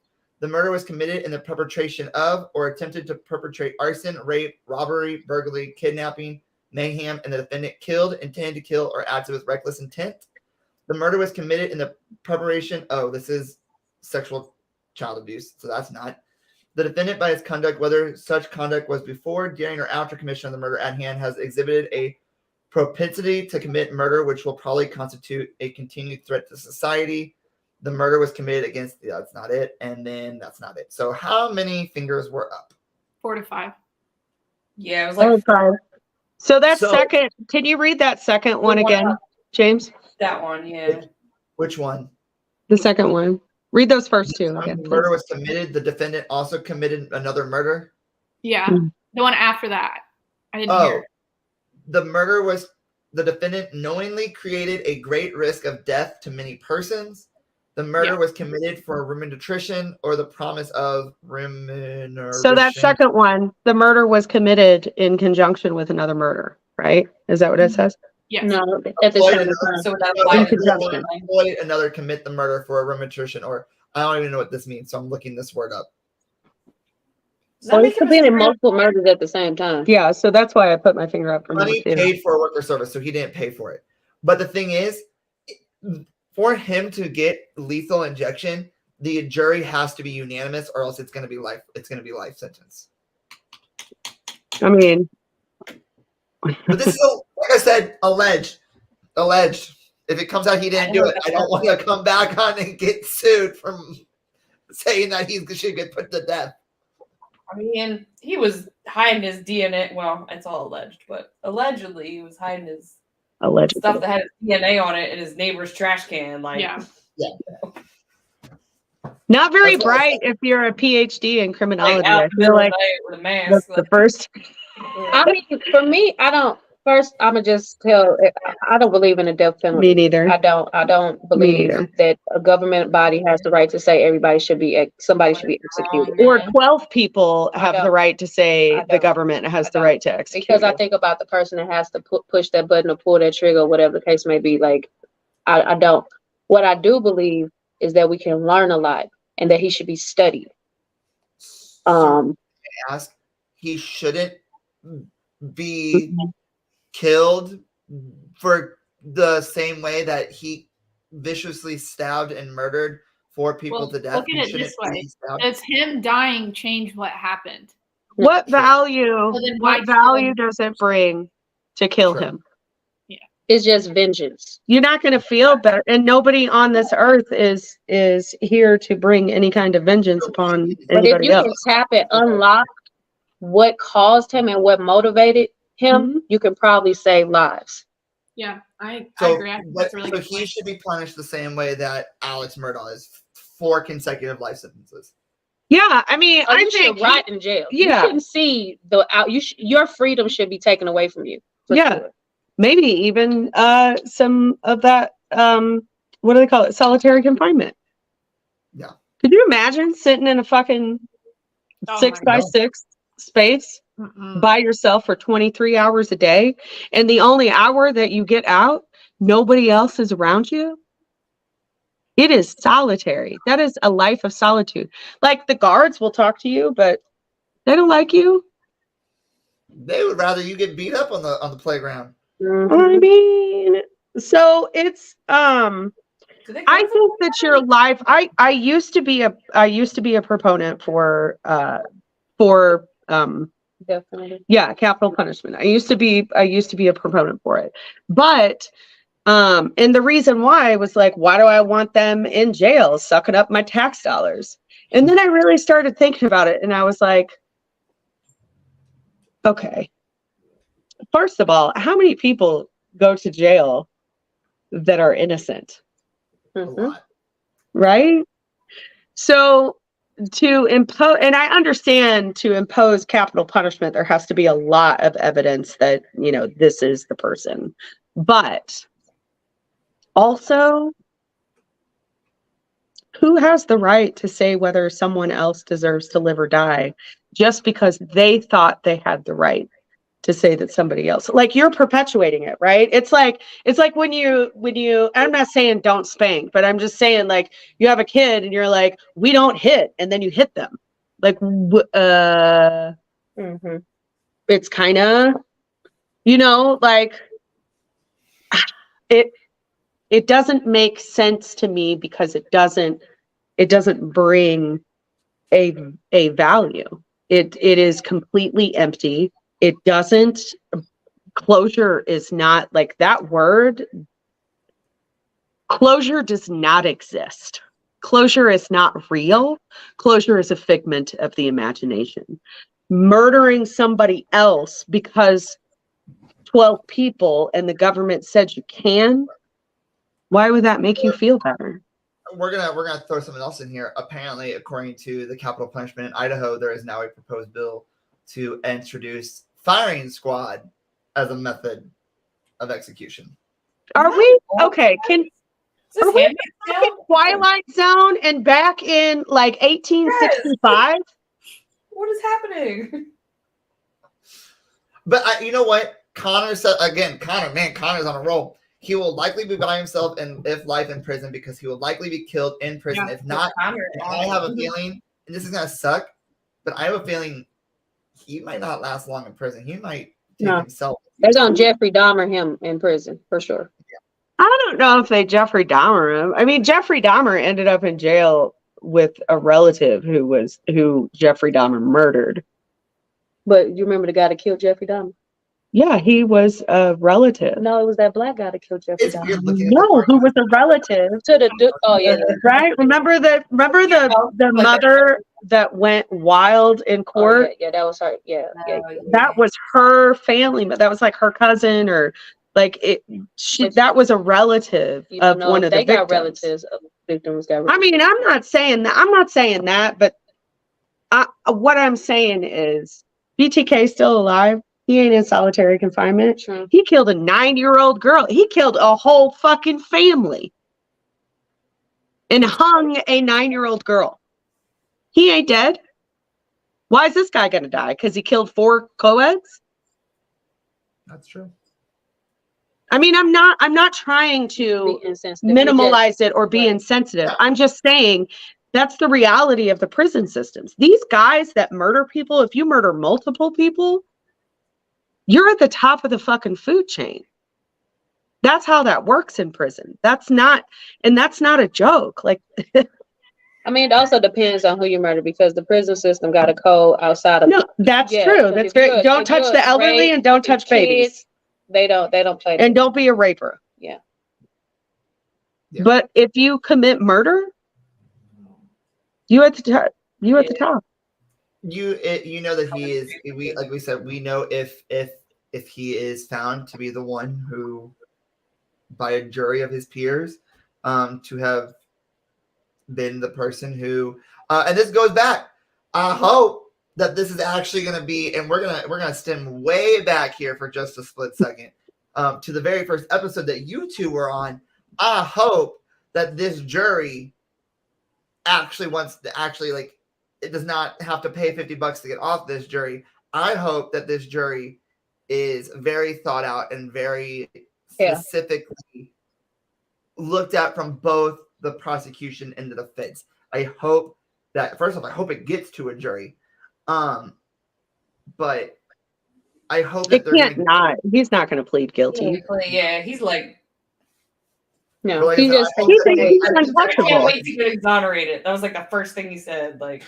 The murder was committed in the perpetration of or attempted to perpetrate arson, rape, robbery, burglary, kidnapping, mayhem, and the defendant killed, intended to kill, or acted with reckless intent. The murder was committed in the preparation. Oh, this is sexual child abuse, so that's not. The defendant, by his conduct, whether such conduct was before, during, or after commission of the murder at hand, has exhibited a propensity to commit murder, which will probably constitute a continued threat to society. The murder was committed against. Yeah, that's not it, and then that's not it. So, how many fingers were up? 4 to 5. Yeah, it was like 5. So that second. Can you read that second one again, James? that one. Yeah. Which one? The second one. Read those first two again. The murder was committed. The defendant also committed another murder. Yeah, the one after that. I didn't hear. The murder was the defendant knowingly created a great risk of death to many persons. The murder was committed for rumination or the promise of rumination. So that second one, the murder was committed in conjunction with another murder, right? Is that what it says? Yes. No, at the same time. So In conjunction. Employ another commit the murder for a rumination, or I don't even know what this means, so I'm looking this word up. Well, it could be in multiple murders at the same time. Yeah, so that's why I put my finger up for Money paid for work or service, so he didn't pay for it. But the thing is, for him to get lethal injection, the jury has to be unanimous, or else it's going to be life. It's going to be life sentence. I mean, but this is like I said, alleged. If it comes out he didn't do it, I don't want to come back on and get sued from saying that he should get put to death. I mean, he was hiding his DNA. Well, it's all alleged, but allegedly he was hiding his stuff that had his DNA on it in his neighbor's trash can. Like, Yeah. Not very bright if you're a PhD in criminology. out I in the feel middle of like the night with a mask. that's the first. I mean, for me, First, I'm gonna just tell. I don't believe in the death penalty. Me neither. I don't believe that a government body has the right to say somebody should be executed. Or 12 people have the right to say the government has the right to execute. Because I think about the person that has to push that button or pull that trigger, whatever the case may be. Like, I don't. What I do believe is that we can learn a lot and that he should be studied. Ask, he shouldn't be killed for the same way that he viciously stabbed and murdered 4 people to death. Look at it this way: does him dying change what happened? What value? What value does it bring to kill him? Yeah, it's just vengeance. You're not going to feel better, and nobody on this earth is here to bring any kind of vengeance upon But if anybody you else. can tap it, unlock what caused him and what motivated him, you can probably save lives. Yeah, I So, agree. I think that's a really so good he point. should be punished the same way that Alex Murdaugh is, 4 consecutive life sentences. Yeah, I mean, Or I you think should rot in jail. yeah. You shouldn't see the out. Your freedom should be taken away from you. For Yeah. sure. Maybe even some of that what do they call it? Solitary confinement. Yeah. Could you imagine sitting in a fucking Oh 6 my by God. 6 space Mm-mm. by yourself for 23 hours a day, and the only hour that you get out, nobody else is around you? It is solitary. That is a life of solitude. Like, the guards will talk to you, but they don't like you. They would rather you get beat up on the playground. I mean, so it's Do they I go think that your life. I used to be a proponent for Definitely. capital punishment. I used to be a proponent for it, but and the reason why was like, why do I want them in jail sucking up my tax dollars? And then I really started thinking about it, and I was like, okay, first of all, how many people go to jail that are innocent? A Mhm. lot. Right? So to impose, and I understand, to impose capital punishment, there has to be a lot of evidence that, this is the person. But also, who has the right to say whether someone else deserves to live or die just because they thought they had the right to say that somebody else, like, you're perpetuating it, right? It's like when you I'm not saying don't spank, but I'm just saying, like, you have a kid and you're like, we don't hit, and then you hit them. Like, it's kind of, like, it doesn't make sense to me, because it doesn't bring a value. It is completely empty. It doesn't, closure is not, like, that word, closure does not exist. Closure is not real. Closure is a figment of the imagination. Murdering somebody else because 12 people and the government said you can, why would that make you feel better? We're gonna throw something else in here. Apparently, according to the capital punishment in Idaho, there is now a proposed bill to introduce firing squad as a method of execution. Are we okay? Are we Handmaid's back in Tale? Twilight Zone and back in, like, 1865? What is happening? But you know what? Connor said again. Connor's on a roll. He will likely be by himself and if life in prison, because he will likely be killed in prison. Yeah, if not, Connor, I have a feeling, and this is gonna suck, but I have a feeling he might not last long in prison. He might take No. himself. They're gonna Jeffrey Dahmer him in prison for sure. I don't know if they Jeffrey Dahmer him. I mean, Jeffrey Dahmer ended up in jail with a relative who Jeffrey Dahmer murdered. But you remember the guy that killed Jeffrey Dahmer? Yeah, he was a relative. No, it was that black guy that killed Jeffrey It's Dahmer. weird looking at No, the who was a relative. To the dude. Oh yeah. Right? Remember the mother that went wild in Oh, court? yeah, that was her. Yeah. That was her family, but that was like her cousin, or like that was a relative You of know, one of the they got victims. relatives of victims. Got I mean, I'm not saying that, but what I'm saying is BTK is still alive. He ain't in solitary confinement. True. He killed a 9-year-old girl. He killed a whole fucking family and hung a 9-year-old girl. He ain't dead. Why is this guy gonna die? Because he killed 4 co-eds? That's true. I mean, I'm not trying to be insensitive. minimalize it or be right. insensitive. I'm just saying that's the reality of the prison systems. These guys that murder people, if you murder multiple people, you're at the top of the fucking food chain. That's how that works in prison. That's not a joke. Like, I mean, it also depends on who you murder, because the prison system got a code outside of. no, that's Yeah, true. but That's if very. you're- Don't if touch you're the elderly rape, and don't touch kids, babies. They don't play. And don't be a raper. Yeah. Yeah. But if you commit murder, you at the top. You at the top. you know that he is. We like we said, we know if he is found to be the one who, by a jury of his peers, to have been the person who, and this goes back. I hope that this is actually going to be, and we're gonna stem way back here for just a split second, to the very first episode that you two were on. I hope that this jury actually wants to actually, like, it does not have to pay $50 to get off this jury. I hope that this jury is very thought out and very specifically looked at from both the prosecution and the defense. I hope that, first off, I hope it gets to a jury. But I hope that he's not going to plead guilty. Yeah, he's like, No, Like, he I just hope he's that they- I can't untouchable. wait to get exonerated. That was like the first thing he said. Like,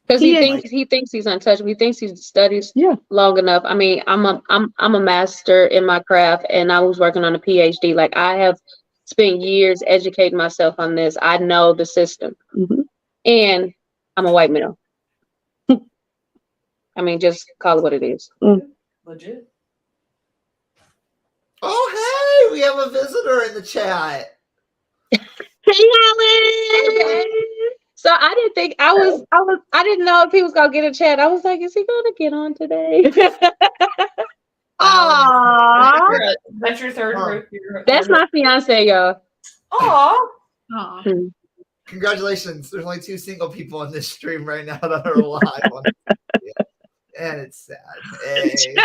because He he thinks he's untouchable. He thinks he's studied Yeah. long enough. I mean, I'm a master in my craft, and I was working on a PhD. Like, I have spent years educating myself on this. I know the system, and I'm a white male. I mean, just call it what it is. legit. Oh, hey, we have a visitor in the chat. Hey, Alan. So I didn't think I didn't know if he was gonna get a chat. I was like, is he gonna get on today? Aww. That's your third group. That's my fiance, y'all. Aw. Aw. Congratulations. There's only 2 single people on this stream right now that are alive. And it's sad. Hey. This is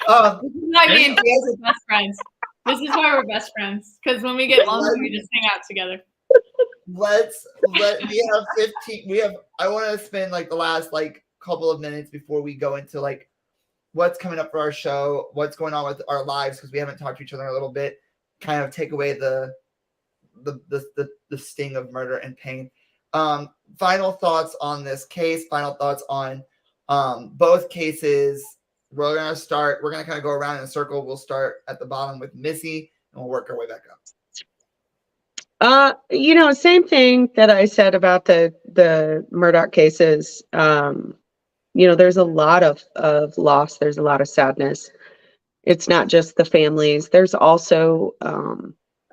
why me and Diaz are best friends. This is why we're best friends. Because when we get lonely, we just hang out together. We have 15. I want to spend like the last like couple of minutes before we go into like what's coming up for our show, what's going on with our lives, because we haven't talked to each other in a little bit, kind of take away the sting of murder and pain. Final thoughts on this case, final thoughts on both cases. We're going to kind of go around in a circle. We'll start at the bottom with Missy and we'll work our way back up. Same thing that I said about the Murdaugh cases. There's a lot of loss. There's a lot of sadness. It's not just the families. There's also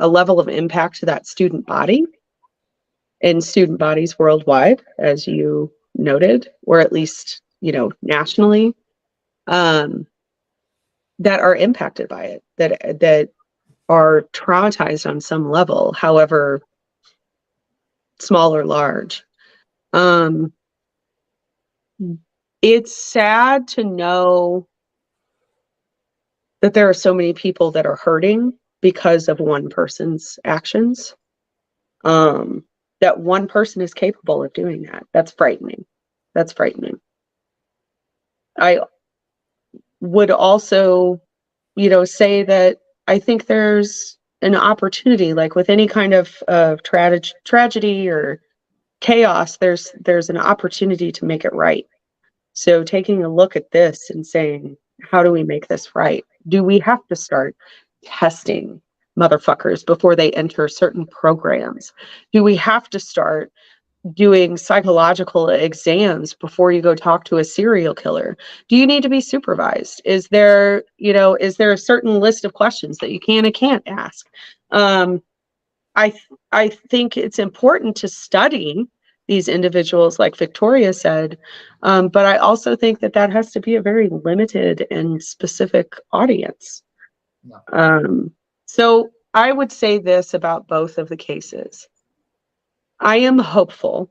a level of impact to that student body and student bodies worldwide, as you noted, or at least, nationally, that are impacted by it, that are traumatized on some level, however small or large. It's sad to know that there are so many people that are hurting because of one person's actions. That one person is capable of doing that. That's frightening. I would also, say that I think there's an opportunity, like with any kind of tragedy or chaos, there's an opportunity to make it right. So taking a look at this and saying, how do we make this right? Do we have to start testing motherfuckers before they enter certain programs? Do we have to start doing psychological exams before you go talk to a serial killer? Do you need to be supervised? Is there a certain list of questions that you can and can't ask? I think it's important to study these individuals, like Victoria said, but I also think that has to be a very limited and specific audience. So I would say this about both of the cases. I am hopeful.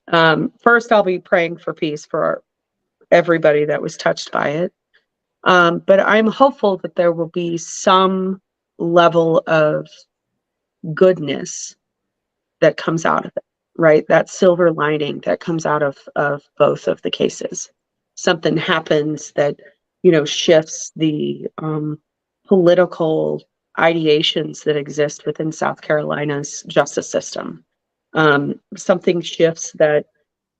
First, I'll be praying for peace for everybody that was touched by it. But I'm hopeful that there will be some level of goodness that comes out of it, right? That silver lining that comes out of both of the cases. Something happens that, shifts the political ideations that exist within South Carolina's justice system. Something shifts that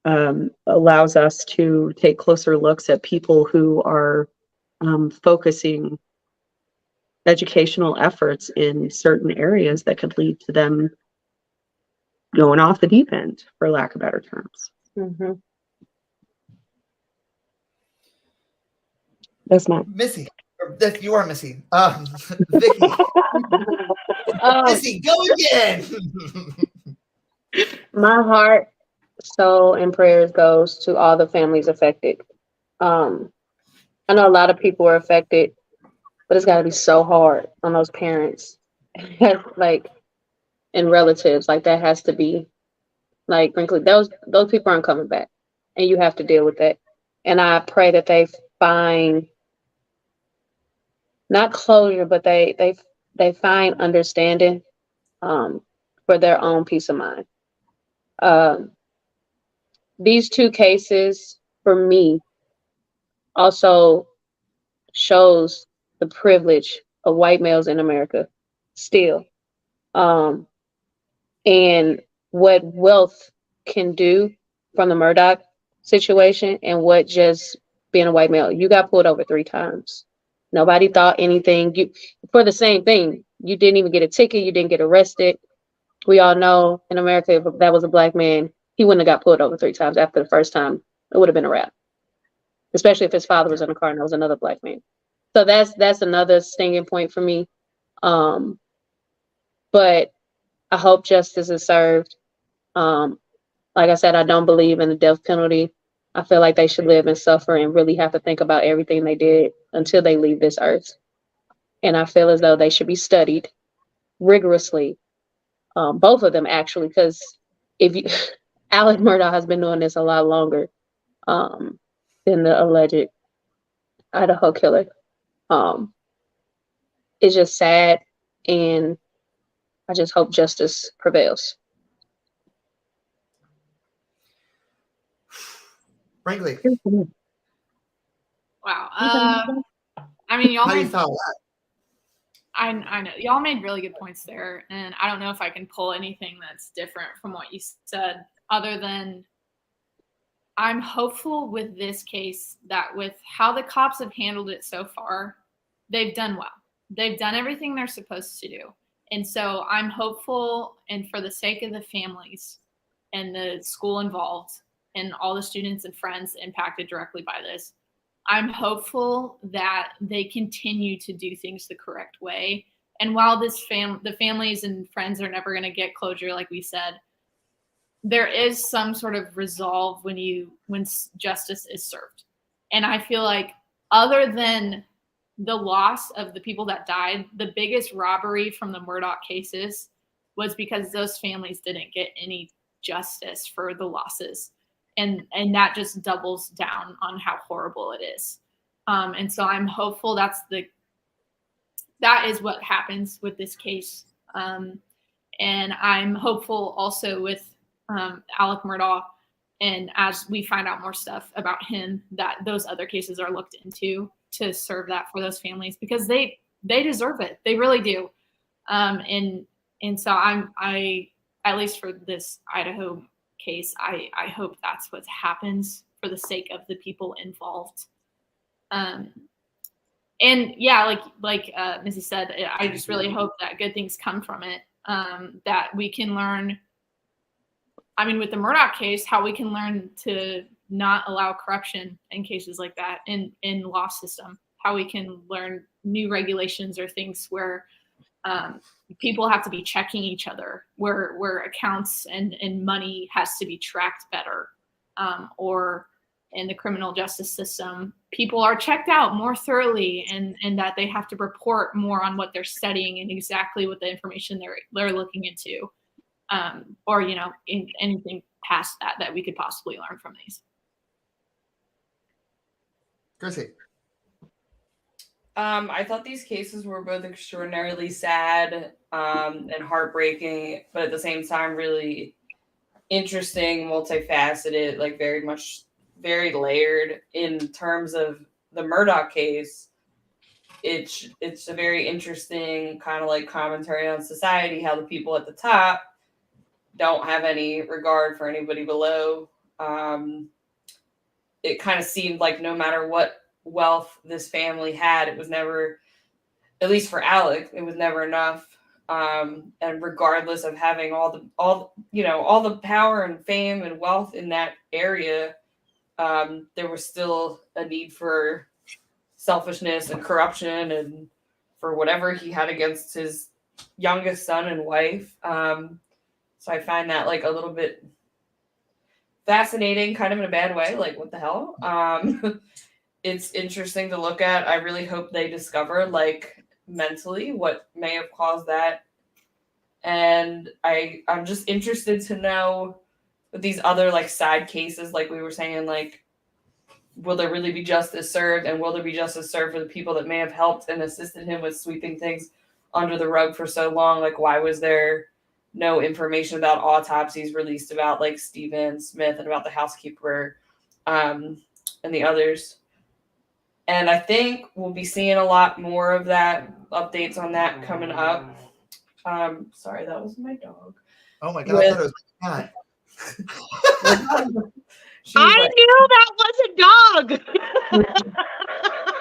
allows us to take closer looks at people who are focusing educational efforts in certain areas that could lead to them going off the deep end, for lack of better terms. Mm-hmm. That's my Missy. You are Missy. Vicky. Missy, go again. My heart, soul, and prayers goes to all the families affected. I know a lot of people are affected, but it's got to be so hard on those parents, like, and relatives. Like, that has to be like Brinkley. Those people aren't coming back, and you have to deal with that. And I pray that they find not closure, but they find understanding, for their own peace of mind. These two cases for me also shows the privilege of white males in America still, and what wealth can do from the Murdaugh situation, and what just being a white male. You got pulled over 3 times. Nobody thought anything. You, for the same thing, you didn't even get a ticket. You didn't get arrested. We all know in America, if that was a black man, he wouldn't have got pulled over 3 times. After the first time, it would have been a wrap. Especially if his father was in the car and there was another black man. So that's another stinging point for me. But I hope justice is served. Like I said, I don't believe in the death penalty. I feel like they should live and suffer and really have to think about everything they did until they leave this earth. And I feel as though they should be studied rigorously. Both of them, actually, because if you, Alec Murdaugh has been doing this a lot longer than the alleged Idaho killer. It's just sad, and I just hope justice prevails. Brinkley, Wow. I mean, y'all how do you made, feel that? I know y'all made really good points there, and I don't know if I can pull anything that's different from what you said, other than I'm hopeful with this case that with how the cops have handled it so far, they've done well. They've done everything they're supposed to do. And so I'm hopeful, and for the sake of the families and the school involved and all the students and friends impacted directly by this, I'm hopeful that they continue to do things the correct way. And while the families and friends are never going to get closure, like we said, there is some sort of resolve when justice is served. And I feel like, other than the loss of the people that died, the biggest robbery from the Murdaugh cases was because those families didn't get any justice for the losses. And that just doubles down on how horrible it is. And so I'm hopeful that is what happens with this case. And I'm hopeful also with Alec Murdaugh, and as we find out more stuff about him, that those other cases are looked into to serve that for those families, because they deserve it. They really do. And so I at least for this Idaho case, I hope that's what happens for the sake of the people involved. And yeah, like Missy said, I just really hope that good things come from it. That we can learn. I mean, with the Murdaugh case, how we can learn to not allow corruption in cases like that in law system, how we can learn new regulations or things where people have to be checking each other, where accounts and money has to be tracked better, or in the criminal justice system, people are checked out more thoroughly, and that they have to report more on what they're studying and exactly what the information they're looking into. Or, in anything past that we could possibly learn from these. Chrissy. I thought these cases were both extraordinarily sad and heartbreaking, but at the same time, really interesting, multifaceted, like very layered. In terms of the Murdaugh case, it's a very interesting kind of like commentary on society, how the people at the top don't have any regard for anybody below. It kind of seemed like no matter what wealth this family had, it was never at least for Alec, it was never enough. And regardless of having all the power and fame and wealth in that area, there was still a need for selfishness and corruption and for whatever he had against his youngest son and wife. So I find that like a little bit fascinating, kind of in a bad way. Like, what the hell? It's interesting to look at. I really hope they discover like mentally what may have caused that. And I'm just interested to know with these other like side cases, like we were saying, like, will there really be justice served, and will there be justice served for the people that may have helped and assisted him with sweeping things under the rug for so long? Like, why was there no information about autopsies released about like Stephen Smith and about the housekeeper and the others? And I think we'll be seeing a lot more of that, updates on that coming up. Sorry, that was my dog. Oh my God, I thought it was my cat. I knew that was a dog.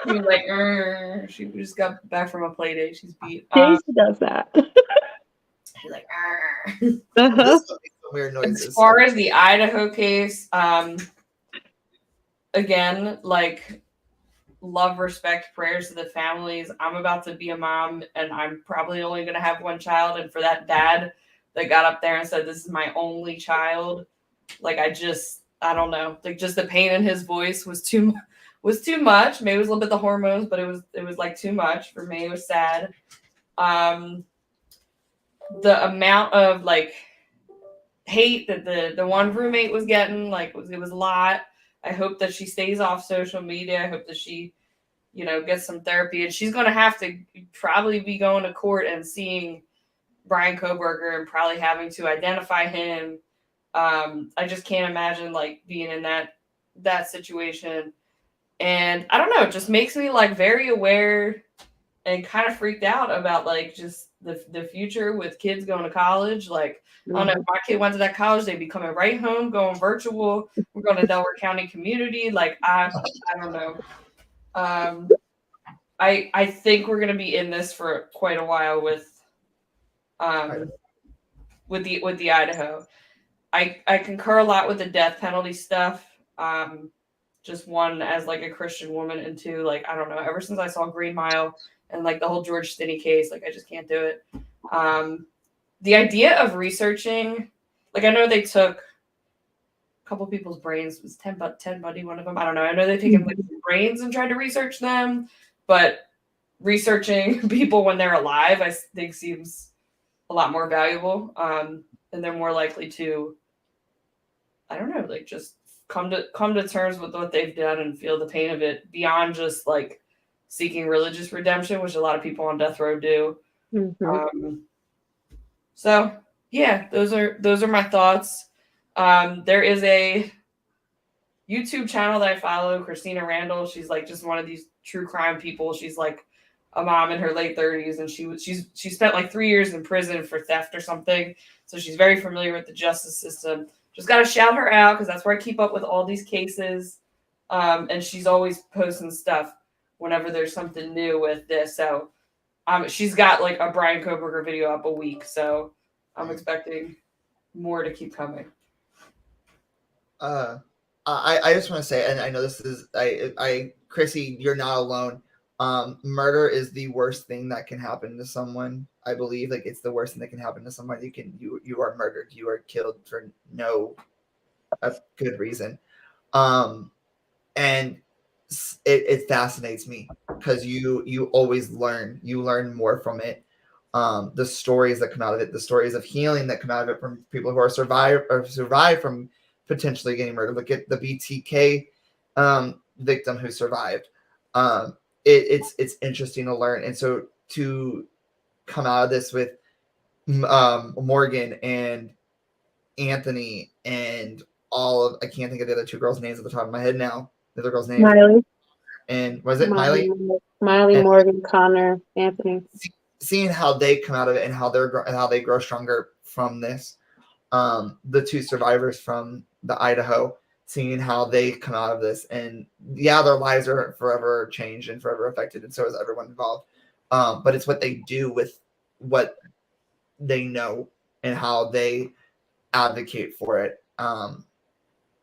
She was like, she just got back from a play date. She's beat. Daisy does that. She's like, Uh-huh. Weird noises. as far as the Idaho case, again, like, love, respect, prayers to the families. I'm about to be a mom, and I'm probably only going to have one child. And for that dad that got up there and said, "This is my only child," like, I don't know, like, just the pain in his voice was too much. Maybe it was a little bit the hormones, but it was like too much for me. It was sad. The amount of like hate that the one roommate was getting, like, it was a lot. I hope that she stays off social media. I hope that she, gets some therapy, and she's going to have to probably be going to court and seeing Brian Kohberger and probably having to identify him. I just can't imagine like being in that situation. And I don't know, it just makes me like very aware and kind of freaked out about like just the future with kids going to college. Like, I don't know, if my kid went to that college, they'd be coming right home, going virtual. We're going to Delaware County Community. Like, I don't know. I think we're going to be in this for quite a while with the Idaho. I concur a lot with the death penalty stuff. Just one, as like a Christian woman, and two, like, I don't know, ever since I saw Green Mile and like the whole George Stinney case, like, I just can't do it. The idea of researching, like, I know they took a couple people's brains. Was Ted Bundy one of them? I don't know. I know they've taken like brains and tried to research them, but researching people when they're alive, I think, seems a lot more valuable. And they're more likely to, I don't know, like, just come to terms with what they've done and feel the pain of it beyond just like seeking religious redemption, which a lot of people on death row do. Mm-hmm. So yeah, those are my thoughts. There is a YouTube channel that I follow, Christina Randall. She's like just one of these true crime people. She's like a mom in her late 30s, and she spent like 3 years in prison for theft or something. So she's very familiar with the justice system. Just got to shout her out because that's where I keep up with all these cases. And she's always posting stuff whenever there's something new with this. So she's got like a Brian Kohberger video up a week. So I'm expecting more to keep coming. I just want to say, and I know this is, Chrissy, you're not alone. Murder is the worst thing that can happen to someone. I believe, like, it's the worst thing that can happen to someone. You are murdered. You are killed for no good reason. And it fascinates me because you always learn. You learn more from it. The stories that come out of it, the stories of healing that come out of it from people who are survived from potentially getting murdered. Look at the BTK victim who survived. It's interesting to learn, and so to come out of this with Morgan and Anthony and I can't think of the other two girls' names at the top of my head now. The other girl's name, Miley. And was it Miley? Miley, Morgan, Connor, Anthony. Seeing how they come out of it and how they grow stronger from this. The two survivors from the Idaho, seeing how they come out of this, and yeah, their lives are forever changed and forever affected, and so is everyone involved. but it's what they do with what they know and how they advocate for it,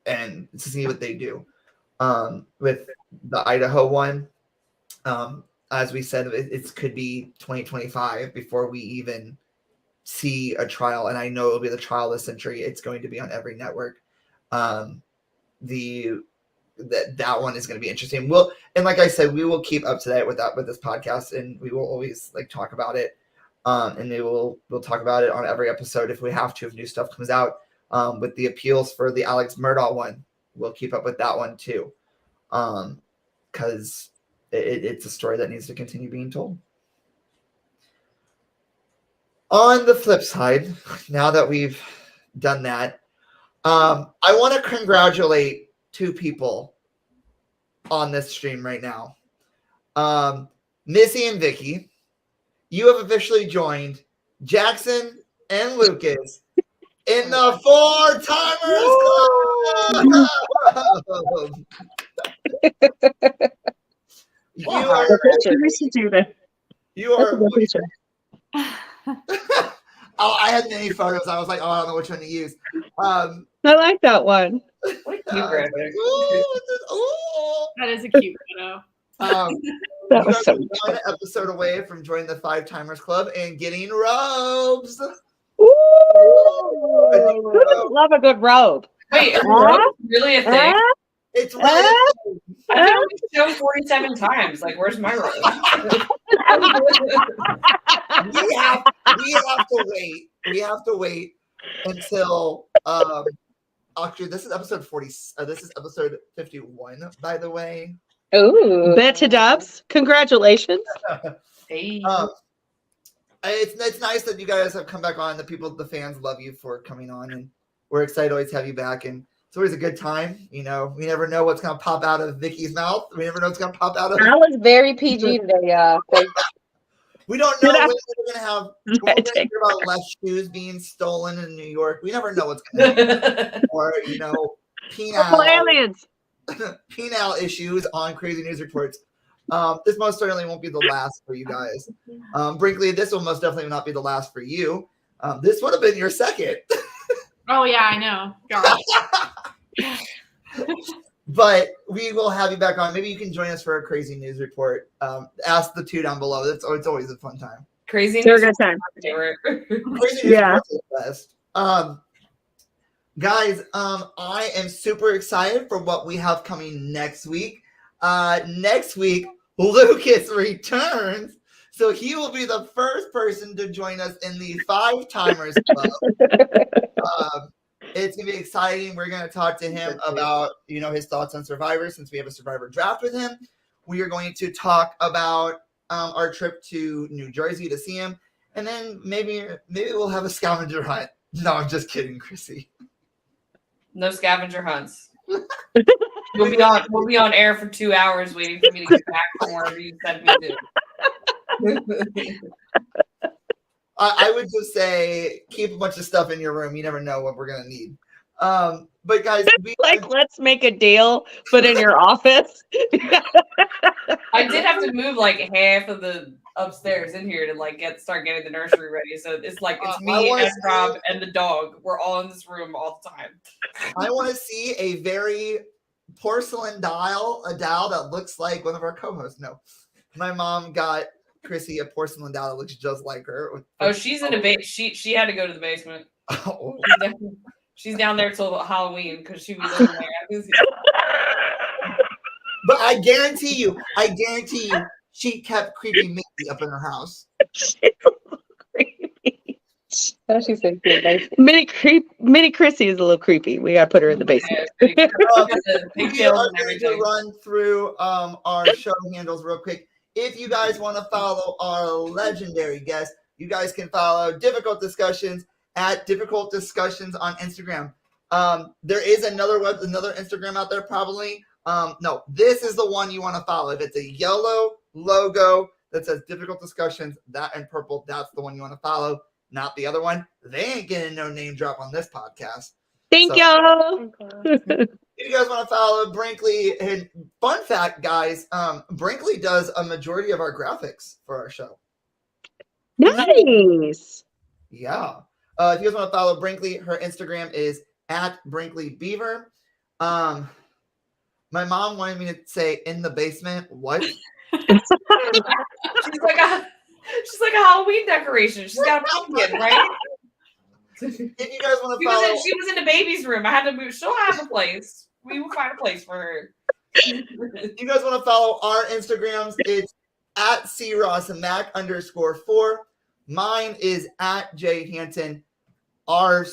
and to see what they do. With the Idaho one, as we said, it could be 2025 before we even see a trial, and I know it'll be the trial of the century. It's going to be on every network. That one is going to be interesting. And like I said, we will keep up to date with this podcast, and we will always talk about it. And we'll talk about it on every episode if we have to, if new stuff comes out. With the appeals for the Alex Murdaugh one, we'll keep up with that one too, because it's a story that needs to continue being told. On the flip side, now that we've done that, I want to congratulate two people on this stream right now. Missy and Vicky, you have officially joined Jackson and Lucas in the 4-Timers Club. You are oh, I had many photos. I was like, I don't know which one to use. I like that one. That is a cute photo. That was so one episode away from joining the 5-Timers Club and getting robes. Who doesn't love a good robe? Wait, are robes really a thing? It's really I've been on the show 47 times. Like, where's my robe? we have to wait until actually this is episode 40. This is episode 51, by the way. Ooh. Betsy Dubs, congratulations. Hey. It's nice that you guys have come back on. The fans love you for coming on, and we're excited to always have you back. And it's always a good time. You know, we never know what's going to pop out of Vicky's mouth. We never know what's going to pop out of. I was very PG today, y'all. We don't know when we're going to have. We're going to hear about less shoes being stolen in New York. We never know what's going to happen. Or penal issues on Crazy News Reports. This most certainly won't be the last for you guys. Brinkley, this will most definitely not be the last for you. This would have been your second. Oh yeah, I know. Gosh. But we will have you back on. Maybe you can join us for a Crazy News Report. Ask the two down below. It's always a fun time. Crazy They're a News good time. Report. Crazy News Reports is the best. Guys, I am super excited for what we have coming next week. Next week, Lucas returns, so he will be the first person to join us in the 5-Timers Club. It's gonna be exciting. We're gonna talk to him about his thoughts on Survivor, since we have a Survivor draft with him. We are going to talk about our trip to New Jersey to see him, and then maybe we'll have a scavenger hunt. No, I'm just kidding, Chrissy. No scavenger hunts. We'll be on air for 2 hours waiting for me to get back from wherever you sent me to. I would just say keep a bunch of stuff in your room. You never know what we're gonna need. But guys, let's make a deal. Put in your office. I did have to move like half of the upstairs in here to start getting the nursery ready. So it's me and Rob and the dog. We're all in this room all the time. I want to see a very porcelain doll that looks like one of our co-hosts. No, my mom got Chrissy a porcelain doll that looks just like her. She's in a base. She had to go to the basement. Oh. She's down there till Halloween because she was in there. But I guarantee you, she kept creepy Mickey up in her house. She's a little creepy. Oh, she's so cute. Mini Chrissy is a little creepy. We gotta put her in the basement. We are going to run through our show handles real quick. If you guys want to follow our legendary guest, you guys can follow Difficult Discussions at Difficult Discussions on Instagram. There is another Instagram out there probably. No, this is the one you want to follow. If it's a yellow logo that says Difficult Discussions, that in purple, that's the one you want to follow, not the other one. They ain't getting no name drop on this podcast. Thank y'all. If you guys want to follow Brinkley, and fun fact, guys, Brinkley does a majority of our graphics for our show. Nice. Yeah. If you guys want to follow Brinkley, her Instagram is @BrinkleyBeever. My mom wanted me to say in the basement. What? She's like a Halloween decoration. She's got a pumpkin, right? If you guys want to follow, She was in the baby's room. I had to move. She'll have a place. We will find a place for her. if you guys want to follow our Instagrams, it's @CRossMac_4. Mine is @JHanton. Our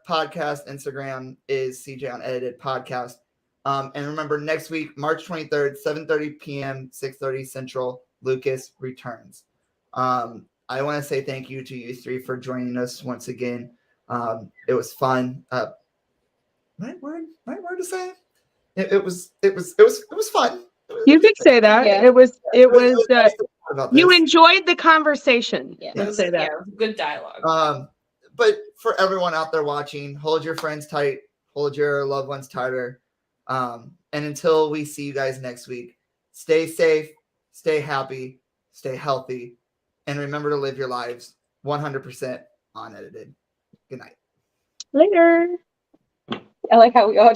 podcast Instagram is CJ Unedited Podcast. And remember, next week, March 23rd, 7:30 p.m., 6:30 Central, Lucas returns. I want to say thank you to you three for joining us once again. It was fun. Right word to say? It was fun. You could say that. Yeah. It was nice to talk about you this. enjoyed the conversation. Yeah. Let's say that. Yeah, good dialogue. But for everyone out there watching, hold your friends tight, hold your loved ones tighter. And until we see you guys next week, stay safe, stay happy, stay healthy, and remember to live your lives 100% unedited. Good night. Later. I like how we all